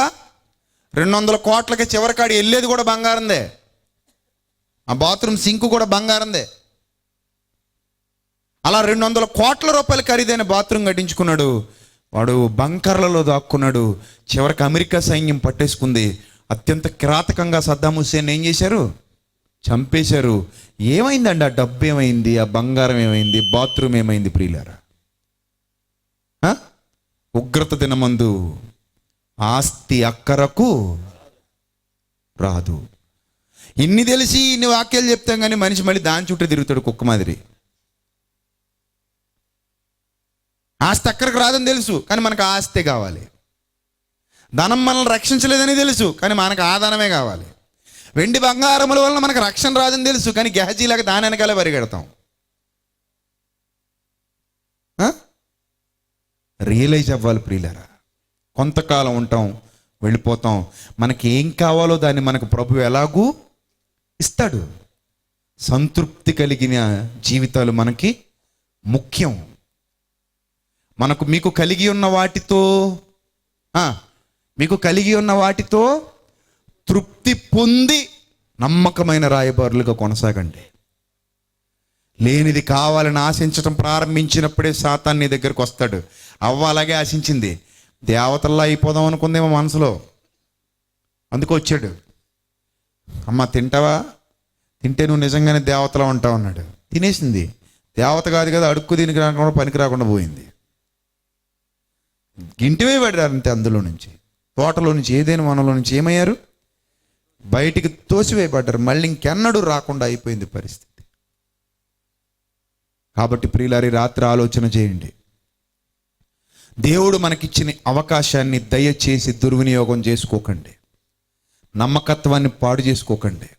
Speaker 2: 200 కోట్లకి. చివరికాడి వెళ్ళేది కూడా బంగారందే, ఆ బాత్రూమ్ సింక్ కూడా బంగారందే. అలా 200 కోట్ల రూపాయలు ఖరీదైన బాత్రూమ్ కట్టించుకున్నాడు. వాడు బంకర్లలో దాక్కున్నాడు. చివరికి అమెరికా సైన్యం పట్టేసుకుంది. అత్యంత కిరాతకంగా సద్దాం హుస్సేన్ ఏం చేశారు? చంపేశారు. ఏమైందండి? ఆ డబ్బు ఏమైంది? ఆ బంగారం ఏమైంది? బాత్రూమ్ ఏమైంది? ప్రియులారా, ఉగ్రత దినమందు ఆస్తి అక్కరకు రాదు. ఇన్ని తెలిసి ఇన్ని వాక్యాలు చెప్తాం కానీ మనిషి మళ్ళీ దాని చుట్టూ తిరుగుతాడు కుక్క మాదిరి. ఆస్తి అక్కడికి రాదని తెలుసు కానీ మనకు ఆస్తే కావాలి. ధనం మనల్ని రక్షించలేదని తెలుసు కానీ మనకు ఆ ధనమే కావాలి. వెండి బంగారముల వలన మనకు రక్షణ రాదని తెలుసు కానీ గెహజీలాగా దాని వెనకాలే పరిగెడతాం. రియలైజ్ అవ్వాలి ప్రియులారా. కొంతకాలం ఉంటాం, వెళ్ళిపోతాం. మనకి ఏం కావాలో దాన్ని మనకు ప్రభు ఎలాగూ ఇస్తాడు. సంతృప్తి కలిగిన జీవితాలు మనకి ముఖ్యం. మీకు కలిగి ఉన్న వాటితో తృప్తి పొంది నమ్మకమైన రాయబారులుగా కొనసాగండి. లేనిది కావాలని ఆశించడం ప్రారంభించినప్పుడే సాతాను నీ దగ్గరకు వస్తాడు. అవ్వ అలాగే ఆశించింది, దేవతల్లా అయిపోదాం అనుకుందేమో మనసులో, అందుకు వచ్చాడు. అమ్మ తింటావా? తింటే నువ్వు నిజంగానే దేవతలా ఉంటావు అన్నాడు. తినేసింది. దేవత కాదు కదా, అడుక్కు దీనికి రాకుండా పనికి రాకుండా పోయింది. గింటివే పడ్డారు అంతే. అందులో నుంచి, తోటలో నుంచి, ఏదైనా వనంలో నుంచి ఏమయ్యారు? బయటికి తోసివేయబడ్డారు. మళ్ళీ ఇంకెన్నడూ రాకుండా అయిపోయింది పరిస్థితి. కాబట్టి ప్రియులారి, రాత్రి ఆలోచన చేయండి. దేవుడు మనకిచ్చిన అవకాశాన్ని దయచేసి దుర్వినియోగం చేసుకోకండి. నమ్మకత్వాన్ని పాడు చేసుకోకండి.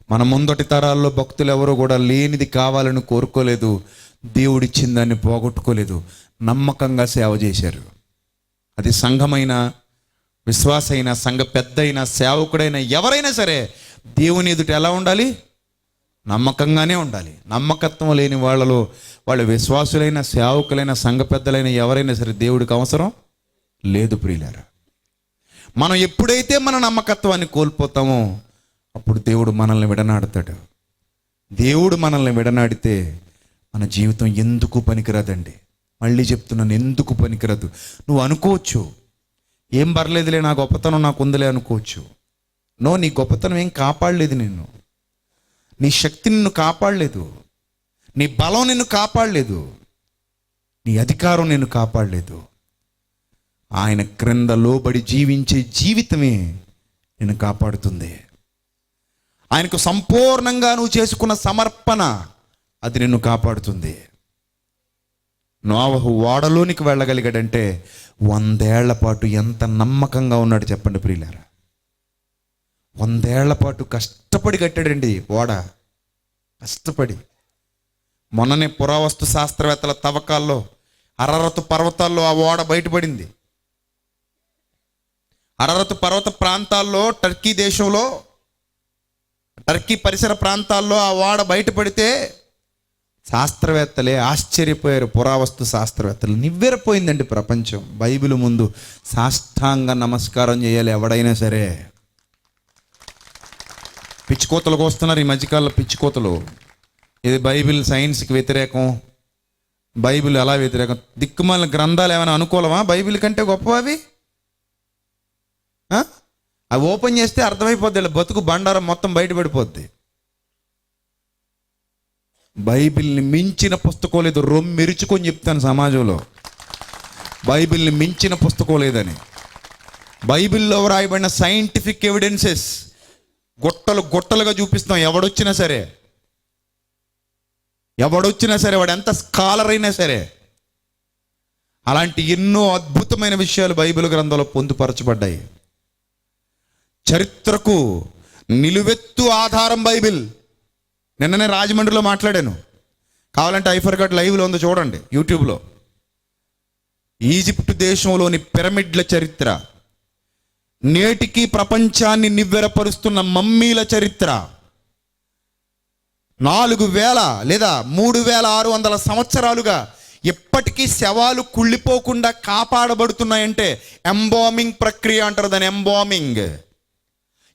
Speaker 2: మన ముందటి తరాల్లో భక్తులు ఎవరో కూడా లేనిది కావాలని కోరుకోలేదు, దేవుడిచ్చిన దాన్ని పోగొట్టుకోలేదు, నమ్మకంగా సేవ చేశారు. అది సంఘమైన, విశ్వాసైన, సంఘ పెద్దయినా, సేవకుడైనా, ఎవరైనా సరే దేవుని ఎదుట ఎలా ఉండాలి? నమ్మకంగానే ఉండాలి. నమ్మకత్వం లేని వాళ్ళు విశ్వాసులైన, సేవకులైన, సంఘ పెద్దలైన ఎవరైనా సరే దేవుడికి అవసరం లేదు ప్రియులారా. మనం ఎప్పుడైతే మన నమ్మకత్వాన్ని కోల్పోతామో అప్పుడు దేవుడు మనల్ని విడనాడతాడు. దేవుడు మనల్ని విడనాడితే మన జీవితం ఎందుకు పనికిరాదండి. మళ్ళీ చెప్తున్నాను, ఎందుకు పనికిరాదు. నువ్వు అనుకోవచ్చు, ఏం పర్లేదులే, నా గొప్పతనం నాకు ఉందిలే అనుకోవచ్చు. నీ గొప్పతనం ఏం కాపాడలేదు నిన్ను. నీ శక్తి నిన్ను కాపాడలేదు, నీ బలం నిన్ను కాపాడలేదు, నీ అధికారం నిన్ను కాపాడలేదు. ఆయన క్రింద లోబడి జీవించే జీవితమే నిన్ను కాపాడుతుంది. ఆయనకు సంపూర్ణంగా నువ్వు చేసుకున్న సమర్పణ అది నిన్ను కాపాడుతుంది. నోవహు ఓడలోనికి వెళ్ళగలిగాడంటే 100 ఏళ్ల పాటు ఎంత నమ్మకంగా ఉన్నాడు చెప్పండి ప్రియులారా. 100 ఏళ్ల పాటు కష్టపడి కట్టాడండి ఓడ, కష్టపడి. మొన్ననే పురావస్తు శాస్త్రవేత్తల తవ్వకాల్లో అరరతు పర్వతాల్లో ఆ ఓడ బయటపడింది. అరరతు పర్వత ప్రాంతాల్లో, టర్కీ దేశంలో, టర్కీ పరిసర ప్రాంతాల్లో ఆ ఓడ బయటపడితే శాస్త్రవేత్తలే ఆశ్చర్యపోయారు. పురావస్తు శాస్త్రవేత్తలు. నివ్వెరపోయిందండి ప్రపంచం. బైబిల్ ముందు సాష్టాంగ నమస్కారం చేయాలి ఎవడైనా సరే. పిచ్చికోతలకు వస్తున్నారు ఈ మధ్యకాలంలో. పిచ్చికోతలు, ఇది బైబిల్ సైన్స్కి వ్యతిరేకం, బైబిల్ ఎలా వ్యతిరేకం. దిక్కుమాలిన గ్రంథాలు ఏమైనా అనుకూలమా బైబిల్ కంటే గొప్పవి? అవి ఓపెన్ చేస్తే అర్థమైపోద్ది, ఇలా బతుకు బండారం మొత్తం బయటపడిపోద్ది. బైబిల్ని మించిన పుస్తకం లేదు. రొమ్మెరుచుకొని చెప్తాను సమాజంలో, బైబిల్ని మించిన పుస్తకం లేదని. బైబిల్లో వ్రాయబడిన సైంటిఫిక్ ఎవిడెన్సెస్ గుట్టలుగా చూపిస్తాం. ఎవడొచ్చినా సరే వాడు ఎంత స్కాలర్ అయినా సరే, అలాంటి ఎన్నో అద్భుతమైన విషయాలు బైబిల్ గ్రంథంలో పొందుపరచబడ్డాయి. చరిత్రకు నిలువెత్తు ఆధారం బైబిల్. నిన్ననే రాజమండ్రిలో మాట్లాడాను. కావాలంటే ఐఫర్గాడ్ లైవ్లో ఉందో చూడండి యూట్యూబ్లో. ఈజిప్ట్ దేశంలోని పిరమిడ్ల చరిత్ర, నేటికి ప్రపంచాన్ని నివ్వెరపరుస్తున్న మమ్మీల చరిత్ర, 4000 లేదా 3600 సంవత్సరాలుగా ఎప్పటికీ శవాలు కుళ్ళిపోకుండా కాపాడబడుతున్నాయంటే ఎంబామింగ్ ప్రక్రియ అంటారు దాన్ని, ఎంబామింగ్.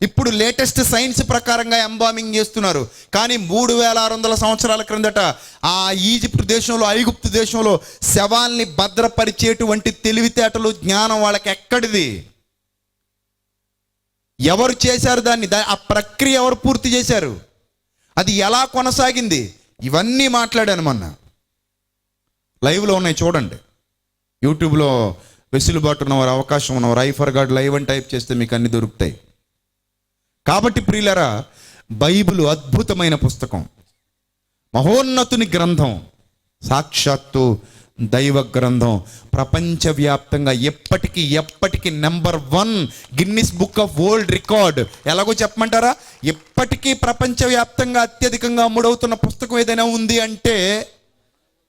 Speaker 2: ఇప్పుడు లేటెస్ట్ సైన్స్ ప్రకారంగా ఎంబామింగ్ చేస్తున్నారు. కానీ 3600 సంవత్సరాల క్రిందట ఆ ఈజిప్ట్ దేశంలో, ఐగుప్తు దేశంలో శవాల్ని భద్రపరిచేటువంటి తెలివితేటలు, జ్ఞానం వాళ్ళకి ఎక్కడిది? ఎవరు చేశారు దాన్ని? ఆ ప్రక్రియ ఎవరు పూర్తి చేశారు? అది ఎలా కొనసాగింది? ఇవన్నీ మాట్లాడాను మొన్న. లైవ్లో ఉన్నాయి చూడండి. యూట్యూబ్లో వెసులుబాటు ఉన్నవారు, అవకాశం ఉన్నవారు ఐఫర్గాడ్ లైవ్ అని టైప్ చేస్తే మీకు అన్ని దొరుకుతాయి. కాబట్టి ప్రియులరా, బైబిల్ అద్భుతమైన పుస్తకం, మహోన్నతుని గ్రంథం, సాక్షాత్తు దైవ గ్రంథం. ప్రపంచవ్యాప్తంగా ఎప్పటికీ number 1 Guinness book of world record. ఎలాగో చెప్పమంటారా? ఎప్పటికీ ప్రపంచవ్యాప్తంగా అత్యధికంగా అమ్ముడవుతున్న పుస్తకం ఏదైనా ఉంది అంటే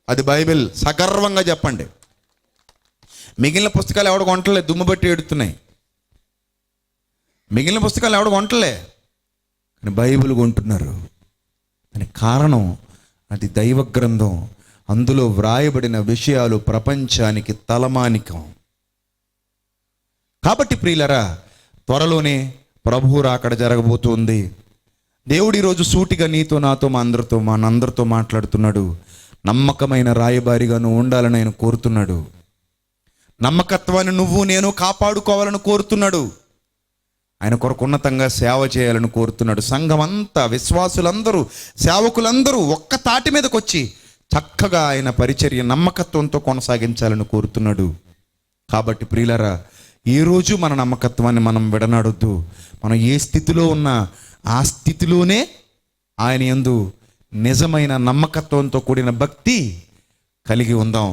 Speaker 2: అది బైబిల్. సగర్వంగా చెప్పండి. మిగిలిన పుస్తకాలు ఎవడు కొంటలే, దుమ్ము బట్టి ఎడుతున్నాయి. మిగిలిన పుస్తకాలు ఎవడు కొంటలే, కానీ బైబిల్ కొంటున్నారు. దానికి కారణం అది దైవ గ్రంథం. అందులో వ్రాయబడిన విషయాలు ప్రపంచానికి తలమానికం. కాబట్టి ప్రియులరా, త్వరలోనే ప్రభువు రాకడ జరగబోతుంది. దేవుడు ఈరోజు సూటిగా నీతో, నాతో, మనందరితో మాట్లాడుతున్నాడు. నమ్మకమైన రాయబారిగా నువ్వు ఉండాలని ఆయన కోరుతున్నాడు. నమ్మకత్వాన్ని నువ్వు నేను కాపాడుకోవాలని కోరుతున్నాడు. ఆయన కొరకు ఉన్నతంగా సేవ చేయాలని కోరుతున్నాడు. సంఘం అంతా, విశ్వాసులందరూ, సేవకులందరూ ఒక్క తాటి మీదకి వచ్చి చక్కగా ఆయన పరిచర్య నమ్మకత్వంతో కొనసాగించాలని కోరుతున్నాడు. కాబట్టి ప్రియులరా, ఈరోజు మన నమ్మకత్వాన్ని మనం విడనాడొద్దు. మనం ఏ స్థితిలో ఉన్నా ఆ స్థితిలోనే ఆయన యందు నిజమైన నమ్మకత్వంతో కూడిన భక్తి కలిగి ఉందాం.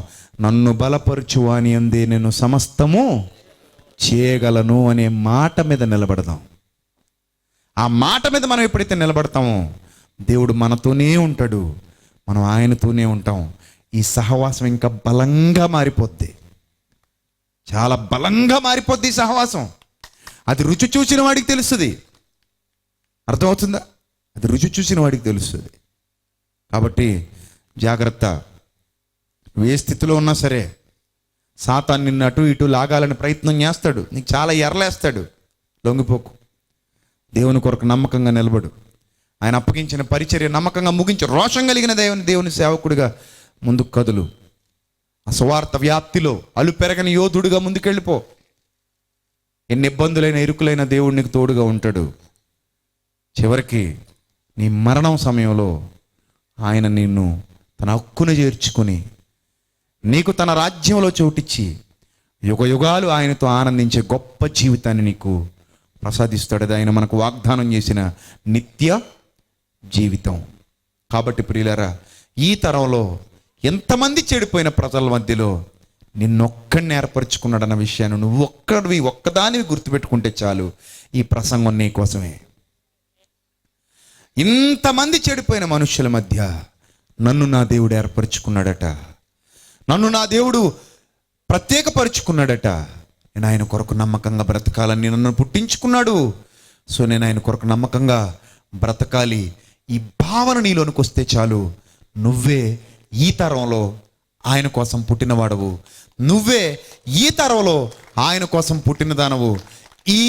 Speaker 2: నన్ను బలపరచు వాని యందే నేను సమస్తము చేయగలను అనే మాట మీద నిలబడదాం. ఆ మాట మీద మనం ఎప్పుడైతే నిలబడతామో దేవుడు మనతోనే ఉంటాడు, మనం ఆయనతోనే ఉంటాం. ఈ సహవాసం ఇంకా బలంగా మారిపోద్ది, చాలా బలంగా మారిపోద్ది ఈ సహవాసం. అది రుచి చూసిన వాడికి తెలుస్తుంది. అర్థమవుతుందా? అది రుచి చూసిన వాడికి తెలుస్తుంది. కాబట్టి జాగ్రత్త. నువ్వు ఏ స్థితిలో ఉన్నా సరే సాతాను నిన్ను అటు ఇటు లాగాలని ప్రయత్నం చేస్తాడు, నీకు చాలా ఎర్రలేస్తాడు. లొంగిపోకు. దేవుని కొరకు నమ్మకంగా నిలబడు. ఆయన అప్పగించిన పరిచర్య నమ్మకంగా ముగించు. రోషం కలిగిన దేవుని సేవకుడిగా ముందుకు కదులు. ఆ సువార్త వ్యాప్తిలో అలుపెరగని యోధుడిగా ముందుకెళ్ళిపో. ఎన్ని ఇబ్బందులైన, ఇరుకులైన దేవుడు నీకు తోడుగా ఉంటాడు. చివరికి నీ మరణం సమయంలో ఆయన నిన్ను తన హక్కును చేర్చుకుని నీకు తన రాజ్యంలో చోటిచ్చి యుగ యుగాలు ఆయనతో ఆనందించే గొప్ప జీవితాన్ని నీకు ప్రసాదిస్తాడు. అది ఆయన మనకు వాగ్దానం చేసిన నిత్య జీవితం. కాబట్టి ప్రియులారా, ఈ తరంలో ఎంతమంది చెడిపోయిన ప్రజల మధ్యలో నిన్నొక్కడిని ఏర్పరచుకున్నాడన్న విషయాన్ని నువ్వు ఒక్కదానివి గుర్తుపెట్టుకుంటే చాలు. ఈ ప్రసంగం నీ కోసమే. ఇంతమంది చెడిపోయిన మనుషుల మధ్య నన్ను నా దేవుడు ఏర్పరచుకున్నాడట, నన్ను నా దేవుడు ప్రత్యేకపరుచుకున్నాడట. నేను ఆయన కొరకు నమ్మకంగా బ్రతకాలని నన్ను పుట్టించుకున్నాడు. సో నేను ఆయన కొరకు నమ్మకంగా బ్రతకాలి. ఈ భావన నీలోనికి వస్తే చాలు, నువ్వే ఈ తరంలో ఆయన కోసం పుట్టినవాడవు, నువ్వే ఈ తరంలో ఆయన కోసం పుట్టినదానవు. ఈ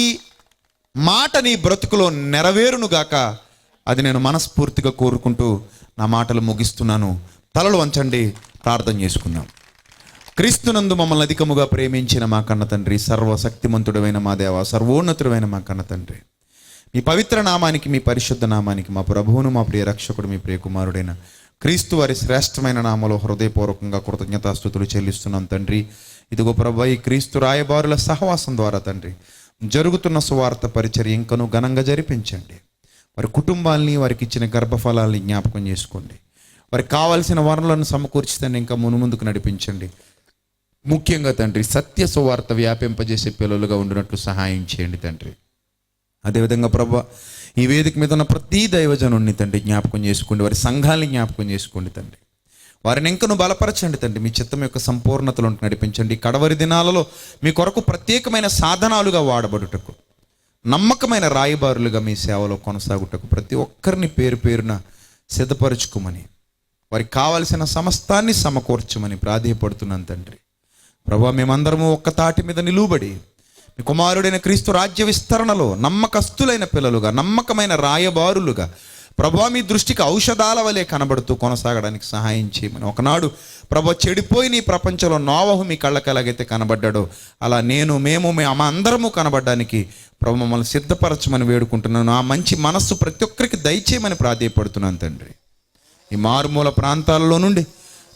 Speaker 2: మాట నీ బ్రతుకులో నెరవేరునుగాక. అది నేను మనస్ఫూర్తిగా కోరుకుంటూ నా మాటలు ముగిస్తున్నాను. తలలు వంచండి, ప్రార్థన చేసుకుందాం. క్రీస్తునందు మమ్మల్ని అధికముగా ప్రేమించిన మా కన్న తండ్రి, సర్వశక్తిమంతుడమైన మా దేవ, సర్వోన్నతుడమైన మా కన్న తండ్రి, మీ పవిత్ర నామానికి, మీ పరిశుద్ధ నామానికి, మా ప్రభువును, మా ప్రియ రక్షకుడు, మీ ప్రియ కుమారుడైన క్రీస్తు వారి శ్రేష్టమైన నామలో హృదయపూర్వకంగా కృతజ్ఞతాస్తుతులు చెల్లిస్తున్నాం తండ్రి. ఇదిగో ప్రభు, ఈ క్రీస్తు రాయబారుల సహవాసం ద్వారా తండ్రి జరుగుతున్న సువార్త పరిచర్య ఇంకనూ ఘనంగా జరిపించండి. వారి కుటుంబాలని, వారికి ఇచ్చిన గర్భఫలాల్ని జ్ఞాపకం చేసుకోండి. వారికి కావాల్సిన వనరులను సమకూర్చితే ఇంకా ముందుకు నడిపించండి. ముఖ్యంగా తండ్రి సత్య సువార్త వ్యాపింపజేసే పిల్లలుగా ఉండినట్లు సహాయం చేయండి తండ్రి. అదేవిధంగా ప్రభా, ఈ వేదిక మీద ఉన్న ప్రతి దైవజనుడిని తండ్రి జ్ఞాపకం చేసుకోండి, వారి సంఘాలని జ్ఞాపకం చేసుకోండి తండ్రి. వారిని ఇంకను బలపరచండి తండ్రి, మీ చిత్తం యొక్క సంపూర్ణతలో నడిపించండి. కడవరి దినాలలో మీ కొరకు ప్రత్యేకమైన సాధనాలుగా వాడబడుటకు, నమ్మకమైన రాయబారులుగా మీ సేవలో కొనసాగుటకు ప్రతి ఒక్కరిని పేరు పేరున సిద్ధపరచుకోమని, వారికి కావలసిన సమస్తాన్ని సమకూర్చమని ప్రాధేయపడుతున్నాను తండ్రి. ప్రభా, మేమందరము ఒక్క తాటి మీద నిలువబడి మీ కుమారుడైన క్రీస్తు రాజ్య విస్తరణలో నమ్మకస్తులైన పిల్లలుగా, నమ్మకమైన రాయబారులుగా ప్రభా, మీ దృష్టికి ఔషధాల వలె కనబడుతూ కొనసాగడానికి సహాయం చేయమని. ఒకనాడు ప్రభా, చెడిపోయిన ఈ ప్రపంచంలో నోవహు మీ కళ్ళకి ఎలాగైతే కనబడ్డాడో అలా మేము అందరము కనబడడానికి ప్రభు మమ్మల్ని సిద్ధపరచమని వేడుకుంటున్నాను. ఆ మంచి మనస్సు ప్రతి ఒక్కరికి దయచేయమని ప్రాధేయపడుతున్నాను తండ్రి. ఈ మారుమూల ప్రాంతాలలో నుండి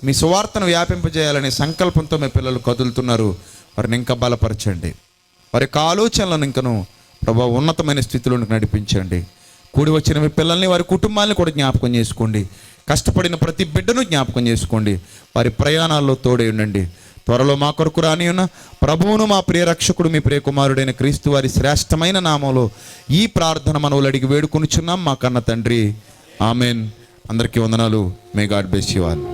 Speaker 2: మీ సువార్తను వ్యాపింపజేయాలనే సంకల్పంతో మీ పిల్లలు కదులుతున్నారు. వారిని ఇంకా బలపరచండి, వారి యొక్క ఆలోచనలను ఇంకను ప్రభా ఉన్నతమైన స్థితిలోనికి నడిపించండి. కూడి వచ్చిన మీ పిల్లల్ని, వారి కుటుంబాన్ని కూడా జ్ఞాపకం చేసుకోండి. కష్టపడిన ప్రతి బిడ్డను జ్ఞాపకం చేసుకోండి. వారి ప్రయాణాల్లో తోడే ఉండండి. త్వరలో మా కొరకు రాని ఉన్న ప్రభువును, మా ప్రియ రక్షకుడు, మీ ప్రియ కుమారుడైన క్రీస్తు వారి శ్రేష్టమైన నామంలో ఈ ప్రార్థన మనవులు అడిగి వేడుకొనుచున్నాం మా కన్న తండ్రి. ఆమెన్. అందరికీ వందనాలు. May God bless you all.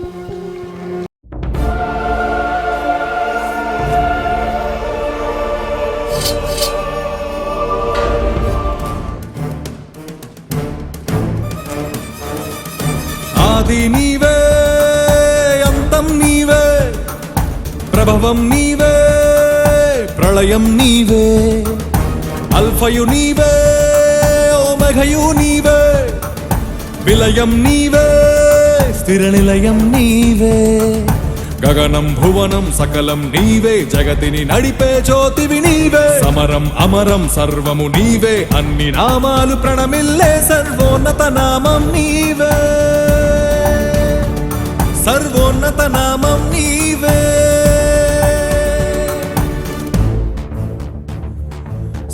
Speaker 3: ఆది నీవే, అంతం నీవే, ప్రభవం నీవే, ప్రళయం నీవే, అల్ఫయు నీవే, ఓమెఘయు నీవే, విలయం నీవే, స్థిర నిలయం నీవే. గగనం భువనం సకలం నీవే, జగతిని నడిపే జ్యోతివి నీవే. సమరం అమరం సర్వము నీవే, అన్ని నామాలు ప్రణమిల్లే సర్వోన్నత నామం నీవే, సర్వోన్నత నామం నీవే.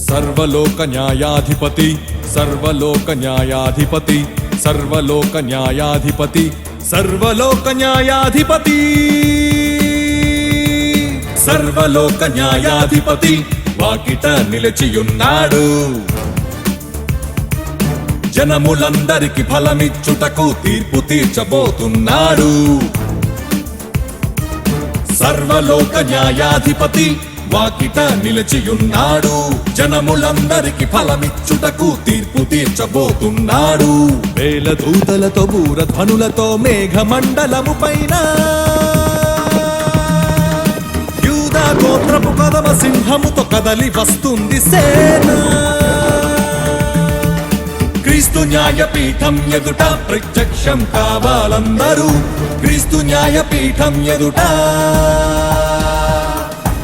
Speaker 3: సర్వలోక న్యాయాధిపతి, సర్వలోక న్యాయాధిపతి, సర్వలోక న్యాయాధిపతి, సర్వలోక న్యాయాధిపతి, సర్వలోక న్యాయాధిపతి వాకిట నిలిచియున్నాడు. జనములందరికి ఫలమిచ్చుటకు తీర్పు తీర్చబోతున్నాడు. సర్వలోక న్యాయాధిపతి వాకిట నిలిచియున్నాడు. జనములందరికి ఫలమిచ్చుటకు తీర్పు తీర్చబోతున్నాడు. వేల దూతలతో బూరధ్వనులతో మేఘమండలము పైన యూదా గోత్రపు కదమ సింహముతో కదలి వస్తుంది సేన. క్రీస్తు న్యాయపీఠం ఎదుట ప్రత్యక్షం కావాలందరూ, క్రీస్తు న్యాయపీఠం ఎదుట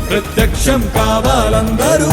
Speaker 3: ప్రత్యక్షం కావాలందరూ.